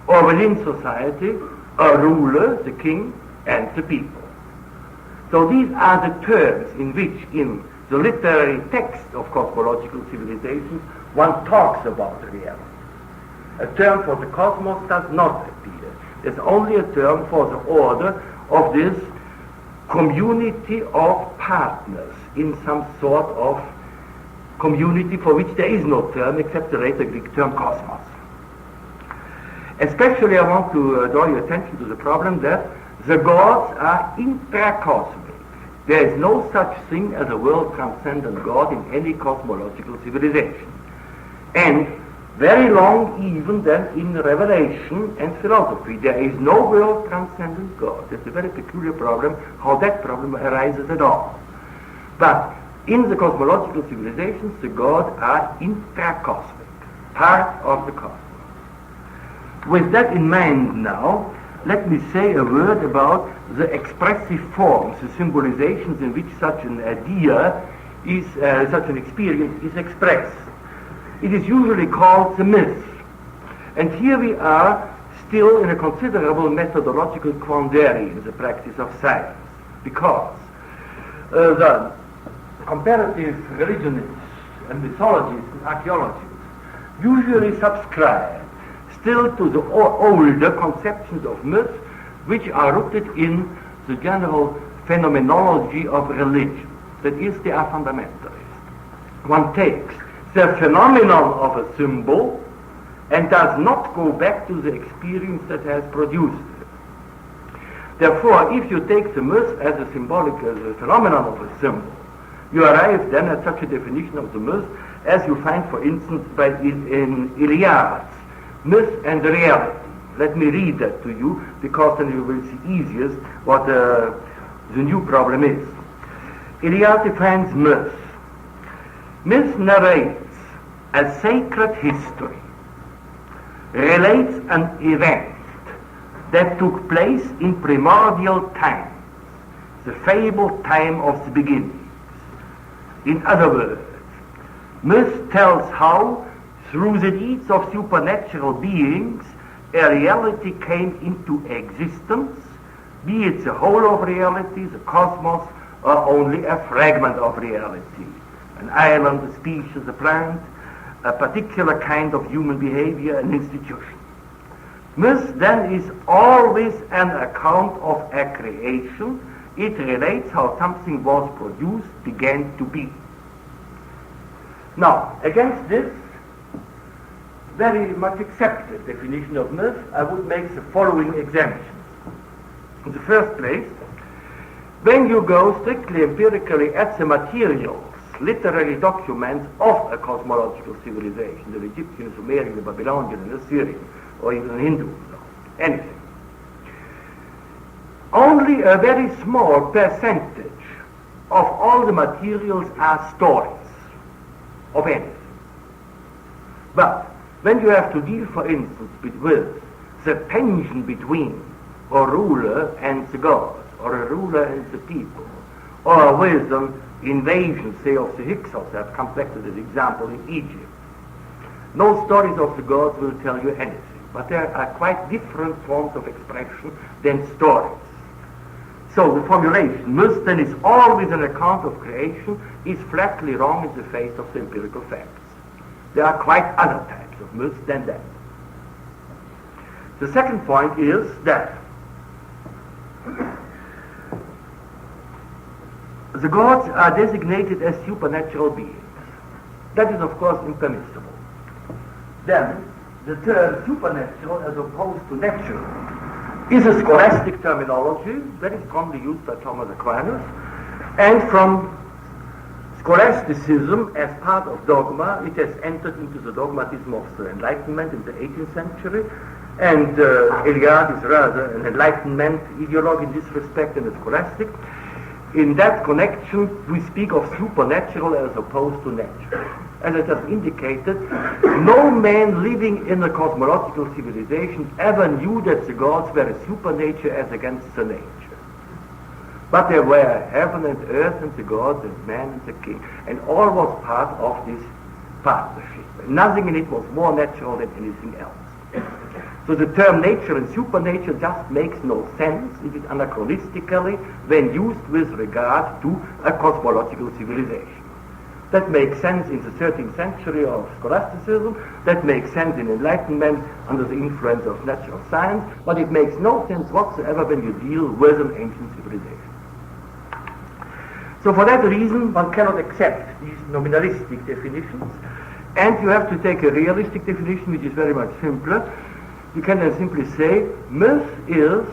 C: Or within society, a ruler, the king, and the people. So these are the terms in which, in the literary text of cosmological civilizations, one talks about reality. A term for the cosmos does not appear. There's only a term for the order of this community of partners in some sort of community for which there is no term except the later Greek term cosmos. Especially I want to draw your attention to the problem that the gods are intracosmic. There is no such thing as a world transcendent God in any cosmological civilization. And very long even then in revelation and philosophy, there is no world transcendent God. It's a very peculiar problem, how that problem arises at all. But in the cosmological civilizations, the gods are intracosmic, part of the cosmos. With that in mind now, let me say a word about the expressive forms, the symbolizations in which such an idea is, such an experience is expressed. It is usually called the myth. And here we are still in a considerable methodological quandary in the practice of science, because the comparative religionists and mythologists and archaeologists usually subscribe still to the older conceptions of myth, which are rooted in the general phenomenology of religion. That is, they are fundamentalist. One takes the phenomenon of a symbol and does not go back to the experience that has produced it. Therefore, if you take the myth as a symbolic, as a phenomenon of a symbol, you arrive then at such a definition of the myth as you find, for instance, in Iliad's Myth and Reality. Let me read that to you, because then you will see easiest what the new problem is. Iliad defines myth. Myth narrates a sacred history, relates an event that took place in primordial times, the fabled time of the beginnings. In other words, myth tells how, through the deeds of supernatural beings, a reality came into existence, be it the whole of reality, the cosmos, or only a fragment of reality. An island, a species, a plant, a particular kind of human behavior, an institution. Myth then is always an account of a creation. It relates how something was produced, began to be. Now, against this very much accepted definition of myth, I would make the following exemptions. In the first place, when you go strictly empirically at the materials, literary documents of a cosmological civilization, the Egyptian, Sumerian, the Babylonian, and Assyrian, or even Hindu, anything, only a very small percentage of all the materials are stories of anything. But when you have to deal, for instance, with the tension between a ruler and the gods, or a ruler and the people, or with an invasion, say, of the Hyksos, that have come back to this example in Egypt, no stories of the gods will tell you anything, but there are quite different forms of expression than stories. So the formulation, myth then is always an account of creation, is flatly wrong in the face of the empirical facts. There are quite other types of myths than that. The second point is that the gods are designated as supernatural beings. That is, of course, impermissible. Then, the term supernatural as opposed to natural is a scholastic terminology very strongly used by Thomas Aquinas, and from scholasticism as part of dogma, it has entered into the dogmatism of the Enlightenment in the 18th century, and Eliade is rather an Enlightenment ideologue in this respect and a scholastic. In that connection, we speak of supernatural as opposed to natural. As I just indicated, no man living in a cosmological civilization ever knew that the gods were a supernature as against the nature. But there were heaven and earth and the gods and man and the king, and all was part of this partnership. Nothing in it was more natural than anything else. So the term nature and supernature just makes no sense, it is anachronistically when used with regard to a cosmological civilization. That makes sense in the 13th century of scholasticism, that makes sense in Enlightenment under the influence of natural science, but it makes no sense whatsoever when you deal with an ancient civilization. So for that reason, one cannot accept these nominalistic definitions, and you have to take a realistic definition which is very much simpler. You can then simply say, myth is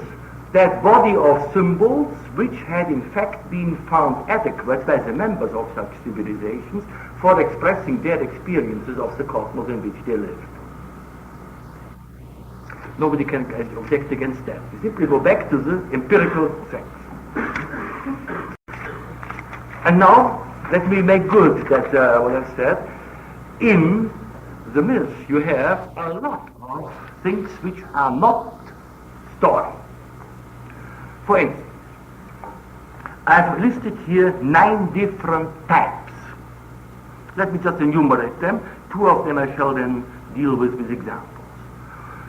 C: that body of symbols which had in fact been found adequate by the members of such civilizations for expressing their experiences of the cosmos in which they lived. Nobody can object against that. You simply go back to the empirical facts. And now, let me make good that what I've said. In the myth, you have a lot of things which are not story. For instance, I've listed here 9 different types. Let me just enumerate them. 2 of them I shall then deal with examples.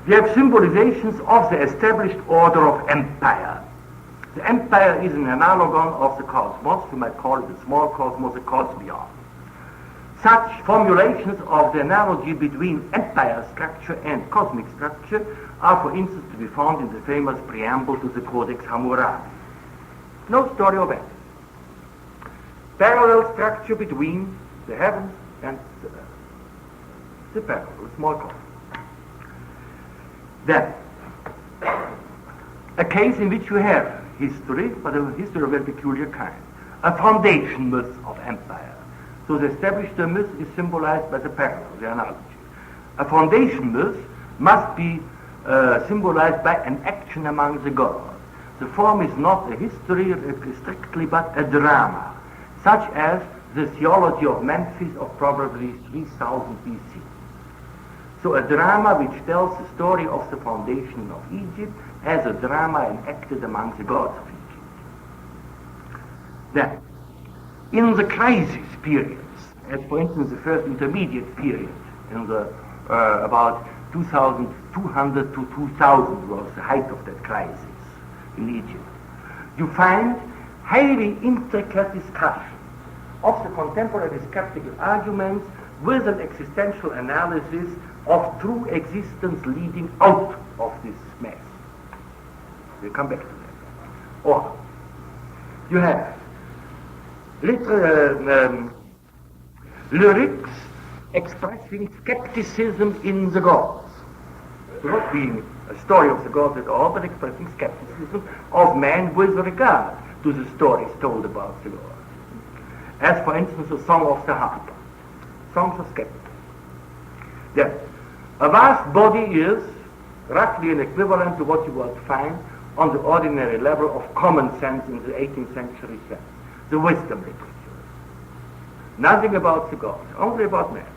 C: We have symbolizations of the established order of empire. The empire is an analogon of the cosmos. You might call it a small cosmos, a cosmion. Such formulations of the analogy between empire structure and cosmic structure are, for instance, to be found in the famous preamble to the Codex Hammurabi. No story of it. Parallel structure between the heavens and the earth. The parallel, the small cosmos. Then, a case in which you have history, but a history of a very peculiar kind. A foundation myth of empire. So the established myth is symbolized by the parallel, the analogy. A foundation myth must be symbolized by an action among the gods. The form is not a history strictly, but a drama, such as the theology of Memphis of probably 3000 BC. So a drama which tells the story of the foundation of Egypt as a drama enacted among the gods of Egypt. Then, in the crisis periods, as for instance the first intermediate period, in the about 2200 to 2000 was the height of that crisis in Egypt, you find highly intricate discussion of the contemporary skeptical arguments with an existential analysis of true existence leading out of this mess. We'll come back to that. Or you have lyrics expressing skepticism in the gods. Not being a story of the gods at all, but expressing skepticism of man with regard to the stories told about the gods. As for instance, the Song of the Harper. Songs of skeptics. Then, a vast body is roughly an equivalent to what you would find on the ordinary level of common sense in the 18th century sense. The wisdom literature. Nothing about the gods, only about man,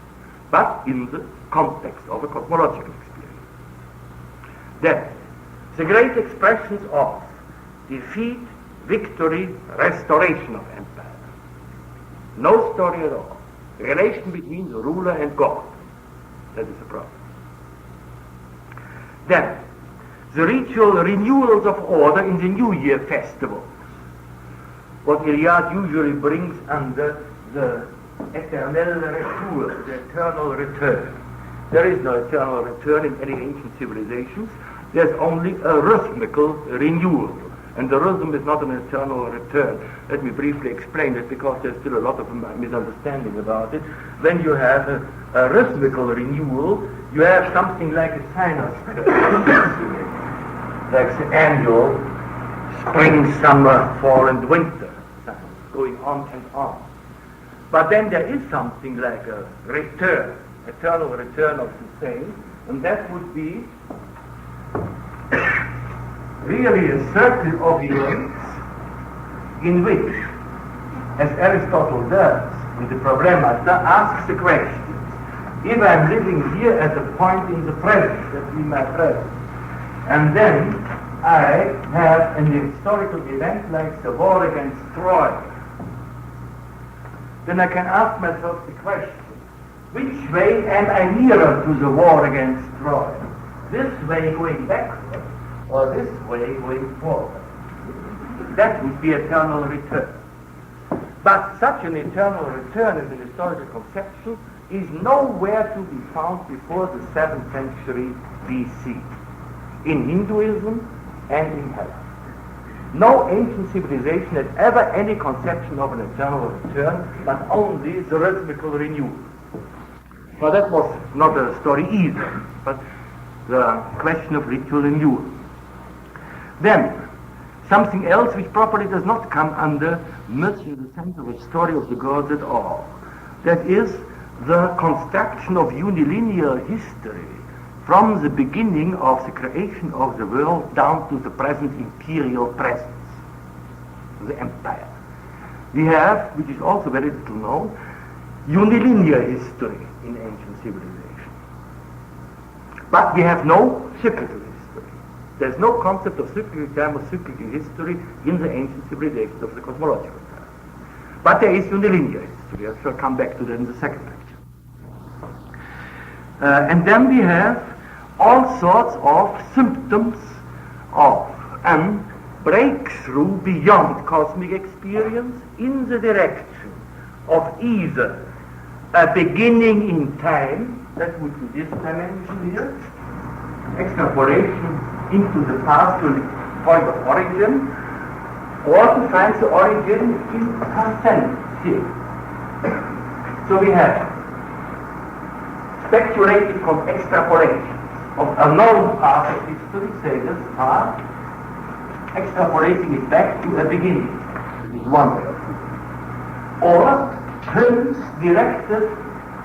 C: but in the context of a cosmological experience. Then, the great expressions of defeat, victory, restoration of empire. No story at all. The relation between the ruler and God. That is the problem. Then, the ritual renewals of order in the New Year festivals. What Eliade usually brings under the eternal retour, the eternal return. There is no eternal return in any ancient civilizations. There's only a rhythmical renewal. And the rhythm is not an eternal return. Let me briefly explain it because there's still a lot of misunderstanding about it. When you have a rhythmical renewal, you have something like a sinus curve. like the annual spring, summer, fall, and winter cycle, going on and on. But then there is something like a return, eternal return of the same, and that would be really a circle of events in which, as Aristotle does in the Problemata, asks the question, if I'm living here at a point in the present, that be my present, and then I have an historical event like the war against Troy, then I can ask myself the question, which way am I nearer to the war against Troy? This way going backward, or this way going forward? That would be eternal return. But such an eternal return as an historical conception is nowhere to be found before the 7th century BC, in Hinduism and in Hellas. No ancient civilization had ever any conception of an eternal return, but only the rhythmical renewal. Well, that was not a story either, but the question of ritual renewal. Then, something else which properly does not come under much in the sense of a story of the gods at all. That is the construction of unilinear history from the beginning of the creation of the world down to the present imperial presence, the empire. We have, which is also very little known, unilinear history in ancient civilization. But we have no cyclical history. There's no concept of cyclical time or cyclical history in the ancient civilizations of the cosmological time. But there is unilinear history. I shall come back to that in the second lecture. And then we have all sorts of symptoms of a breakthrough beyond cosmic experience in the direction of either a beginning in time, that would be this dimension here, extrapolation into the past to the point of origin, or to find the origin in transcendence here. So we have speculative extrapolation of a known part of history, say this part, extrapolating it back to a beginning. This is one way of it. Or turns directed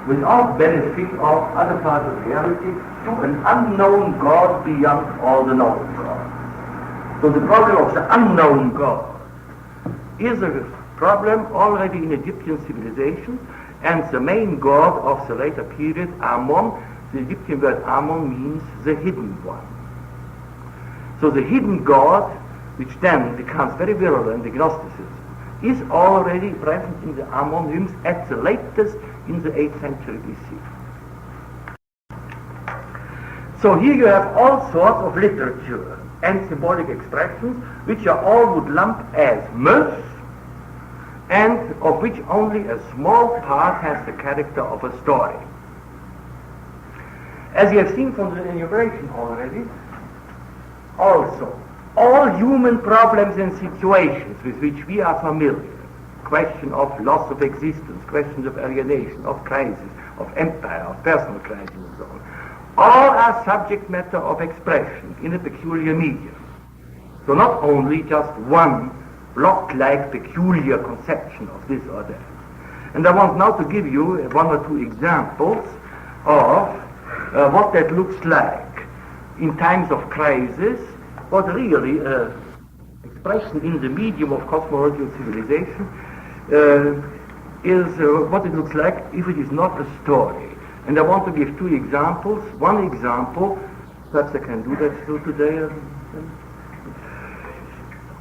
C: without benefit of other parts of reality to an unknown God beyond all the known gods. So the problem of the unknown God is a problem already in Egyptian civilization, and the main god of the later period, Ammon, the Egyptian word Ammon means the hidden one. So the hidden god, which then becomes very virulent in Gnosticism, is already present in the Ammon hymns at the latest in the 8th century BC. So here you have all sorts of literature and symbolic expressions which are all would lump as myths, and of which only a small part has the character of a story. As you have seen from the enumeration already, also, all human problems and situations with which we are familiar, question of loss of existence, questions of alienation, of crisis, of empire, of personal crisis and so on, all are subject matter of expression in a peculiar medium. So not only just one block-like peculiar conception of this or that. And I want now to give you one or two examples of what that looks like in times of crisis, what really expression in the medium of cosmological civilization is what it looks like if it is not a story. And I want to give two examples. One example, perhaps I can do that still today,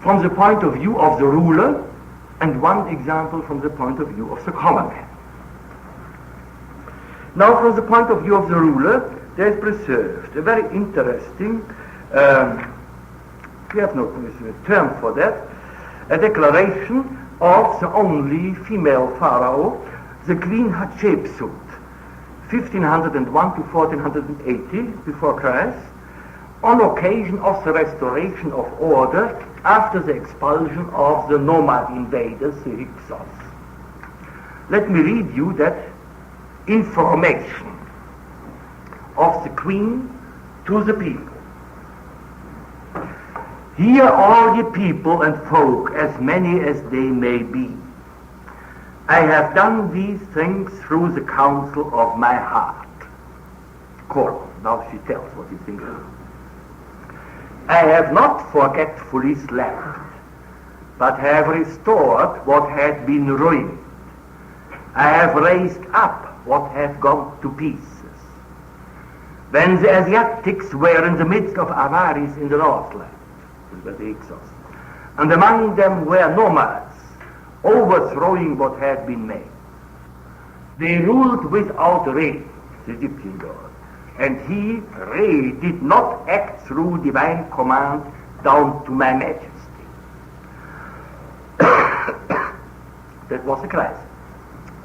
C: from the point of view of the ruler, and one example from the point of view of the common man. Now, from the point of view of the ruler, there is preserved a very interesting, we have no term for that, a declaration of the only female pharaoh, the Queen Hatshepsut, 1501 to 1480 before Christ, on occasion of the restoration of order after the expulsion of the nomad invaders, the Hyksos. Let me read you that information of the queen to the people. Hear all ye people and folk, as many as they may be. I have done these things through the counsel of my heart. Colon. Now she tells what he thinks. I have not forgetfully slept, but have restored what had been ruined. I have raised up what had gone to pieces. When the Asiatics were in the midst of Avaris in the Northland, the Hyksos, and among them were nomads, overthrowing what had been made. They ruled without Re, the Egyptian god, and he, Re, did not act through divine command down to my majesty. That was the crisis.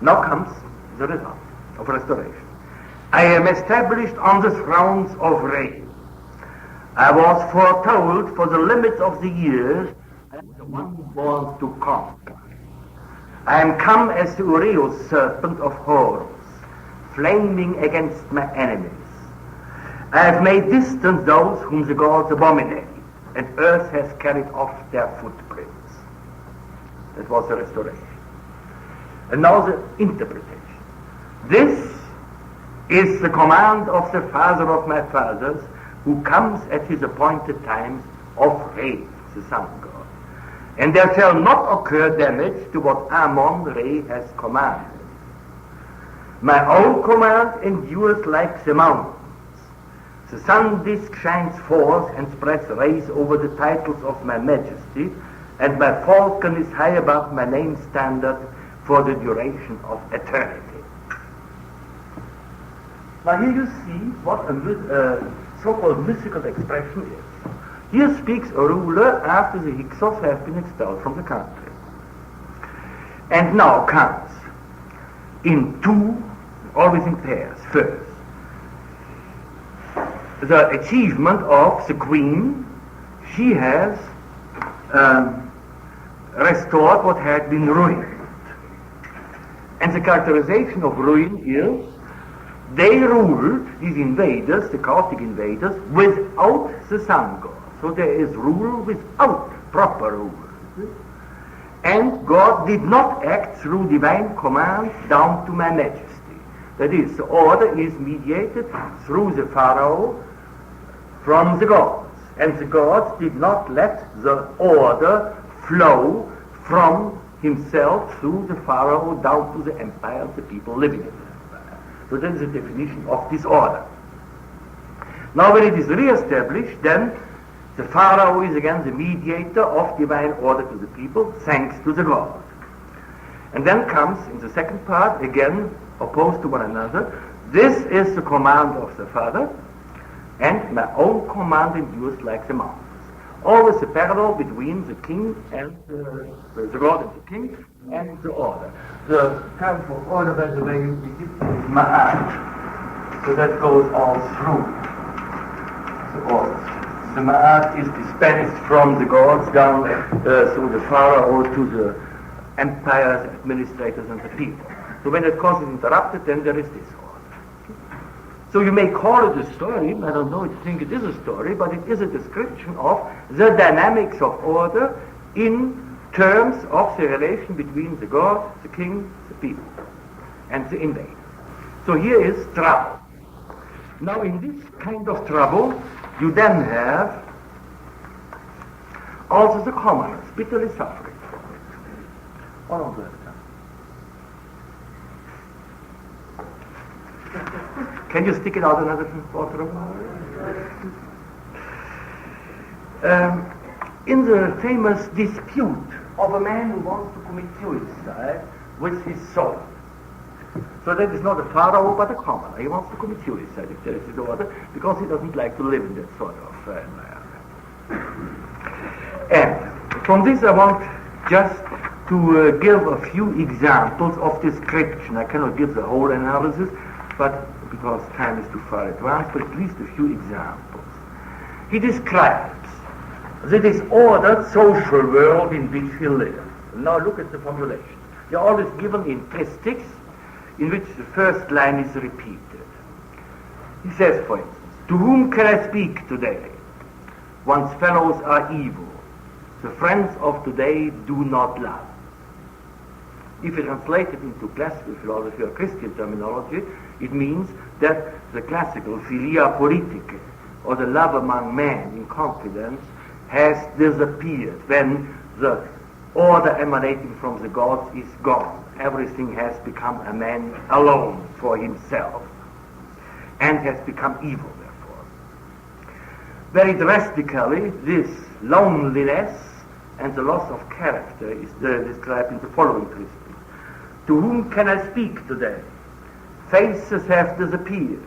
C: Now comes the result of restoration. I am established on the thrones of Re. I was foretold for the limits of the years as the one born to conquer. I am come as the Ureus serpent of Horus, flaming against my enemies. I have made distant those whom the gods abominate, and earth has carried off their footprints. That was the restoration. And now the interpretation. This is the command of the father of my fathers, who comes at his appointed times of Re, the sun god. And there shall not occur damage to what Ammon Re has commanded. My own command endures like the mountains. The sun disk shines forth and spreads rays over the titles of my majesty, and my falcon is high above my name standard for the duration of eternity. Now here you see what a so-called mythical expression is. Here speaks a ruler after the Hyksos have been expelled from the country. And now comes in two, always in pairs. First, the achievement of the queen. She has restored what had been ruined. And the characterization of ruin is they ruled, these invaders, the chaotic invaders, without the sun god. So there is rule without proper rule. And God did not act through divine command down to my majesty. That is, the order is mediated through the Pharaoh from the gods. And the gods did not let the order flow from himself through the Pharaoh down to the empire of the people living in it. So that is the definition of disorder. Now when it is re-established, then the Pharaoh is again the mediator of divine order to the people, thanks to the God. And then comes, in the second part, again opposed to one another, this is the command of the Father, and my own command endures like the mountains. Always a parallel between the king and the God and the king and the order. The term for order, by the way, is ma'at. So that goes all through the order. The ma'at is dispensed from the gods down through the Pharaoh to the empires, administrators, and the people. So when that cause is interrupted, then there is disorder. So you may call it a story, I don't know if you think it is a story, but it is a description of the dynamics of order in terms of the relation between the God, the king, the people, and the invader. So here is trouble. Now in this kind of trouble, you then have also the commoners bitterly suffering from it. All of that. Can you stick it out another quarter of an hour? In the famous dispute of a man who wants to commit suicide with his soul. So that is not a pharaoh but a commoner. He wants to commit suicide if there is his order, because he doesn't like to live in that sort of environment. And from this I want just to give a few examples of description. I cannot give the whole analysis, but because time is too far advanced, but at least a few examples. He describes the disordered social world in which he lives. Now look at the formulation. They are always given in tristichs, in which the first line is repeated. He says, for instance, to whom can I speak today? One's fellows are evil. The friends of today do not love. If you translate it into classical philosophy or Christian terminology, it means that the classical philia politica, or the love among men in confidence, has disappeared when the order emanating from the gods is gone. Everything has become a man alone for himself and has become evil, therefore. Very drastically, this loneliness and the loss of character is described in the following treatise. To whom can I speak today? Faces have disappeared.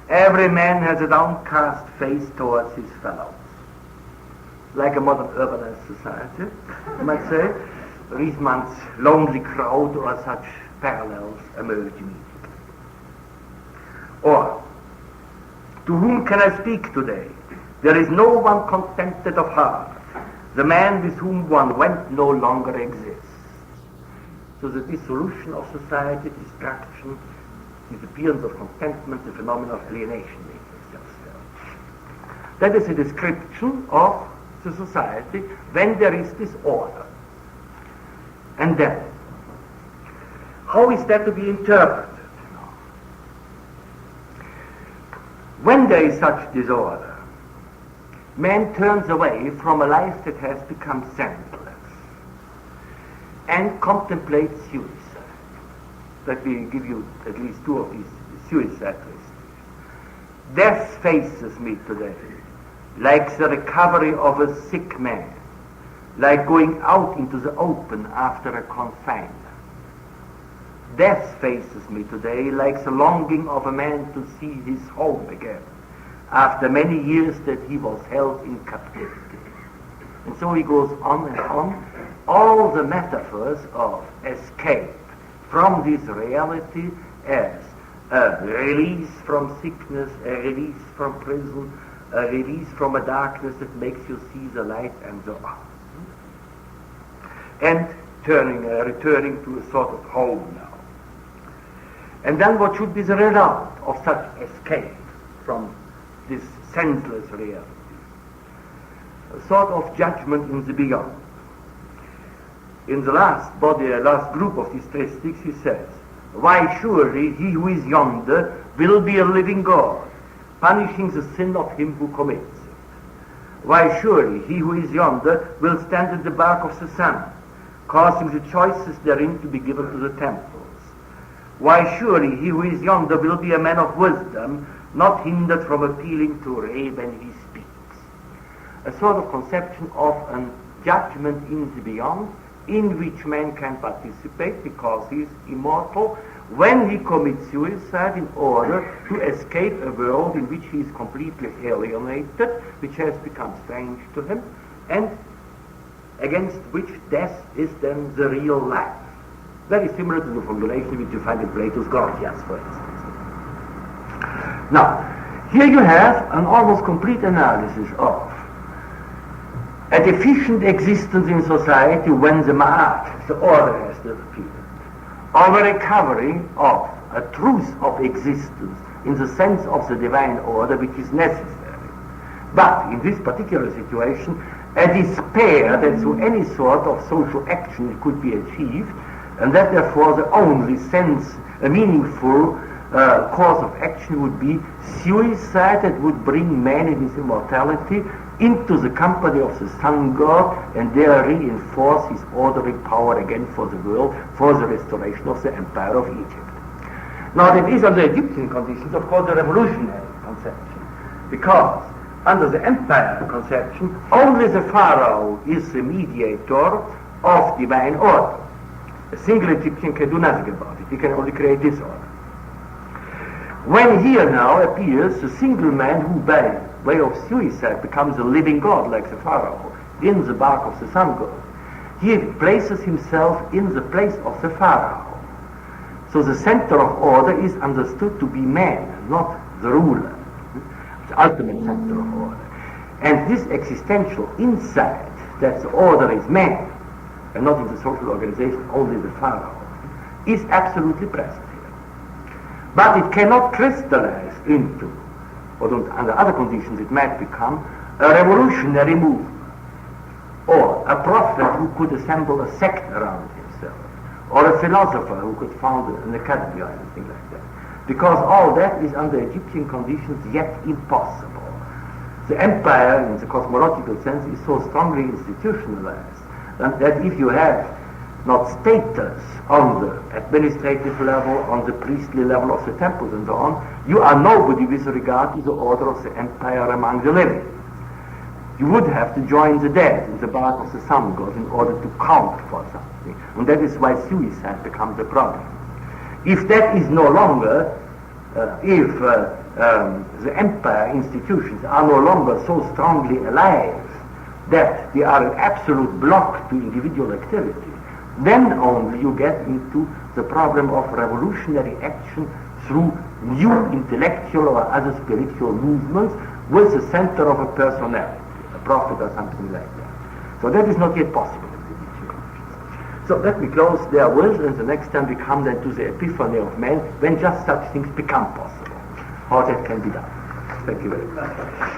C: Every man has a downcast face towards his fellows. Like a modern urbanized society, you might say, Riesmann's lonely crowd or such parallels emerge immediately. Or, to whom can I speak today? There is no one contented of heart. The man with whom one went no longer exists. So the dissolution of society, destruction, disappearance of contentment, the phenomenon of alienation makes itself felt. That is a description of the society when there is disorder. And then, how is that to be interpreted? When there is such disorder, man turns away from a life that has become senseless and contemplates suicide. Let me give you at least two of these suicide risks. Death faces me today like the recovery of a sick man, like going out into the open after a confinement. Death faces me today like the longing of a man to see his home again after many years that he was held in captivity. And so he goes on and on. All the metaphors of escape from this reality as a release from sickness, a release from prison, a release from a darkness that makes you see the light, and so on. And returning to a sort of home now. And then what should be the result of such escape from this senseless reality? A sort of judgment in the beyond. In the last group of these tristics, he says, why surely he who is yonder will be a living God, punishing the sin of him who commits it. Why surely he who is yonder will stand at the bark of the sun, causing the choices therein to be given to the temples. Why surely he who is yonder will be a man of wisdom, not hindered from appealing to Ray when he speaks. A sort of conception of a judgment in the beyond, in which man can participate because he is immortal, when he commits suicide in order to escape a world in which he is completely alienated, which has become strange to him, and against which death is then the real life. Very similar to the formulation which you find in Plato's Gorgias, for instance. Now, here you have an almost complete analysis of a deficient existence in society when the ma'at, the order, has disappeared, of a recovery of a truth of existence in the sense of the divine order which is necessary. But in this particular situation, a despair that through any sort of social action it could be achieved, and that therefore the only sense, a meaningful course of action would be suicide that would bring man in his immortality into the company of the sun god and there reinforce his ordering power again for the world, for the restoration of the empire of Egypt. Now that is under Egyptian conditions, of course, a revolutionary conception, because under the empire conception, only the pharaoh is the mediator of divine order. A single Egyptian can do nothing about it. He can only create disorder. When here now appears a single man who by way of suicide becomes a living god like the pharaoh in the bark of the sun god, he places himself in the place of the pharaoh. So the center of order is understood to be man, not the ruler, the ultimate center of order. And this existential insight that the order is man, and not in the social organization only the pharaoh, is absolutely present here. But it cannot crystallize into, or under other conditions it might become,
A: a revolutionary movement, or a prophet who could assemble a sect around himself, or a philosopher who could found an academy or anything like that. Because all that is under Egyptian conditions yet impossible. The empire, in the cosmological sense, is so strongly institutionalized that if you have not status on the administrative level, on the priestly level of the temples and so on, you are nobody with regard to the order of the empire among the living. You would have to join the dead in the bark of the sun god in order to count for something. And that is why suicide becomes a problem. If that is no longer, if the empire institutions are no longer so strongly alive that they are an absolute block to individual activity, then only you get into the problem of revolutionary action through new intellectual or other spiritual movements with the center of a personality, a prophet or something like that. So that is not yet possible in the Egyptian conditions. So let me close there with, and the next time we come then to the epiphany of man, when just such things become possible. How that can be done. Thank you very much.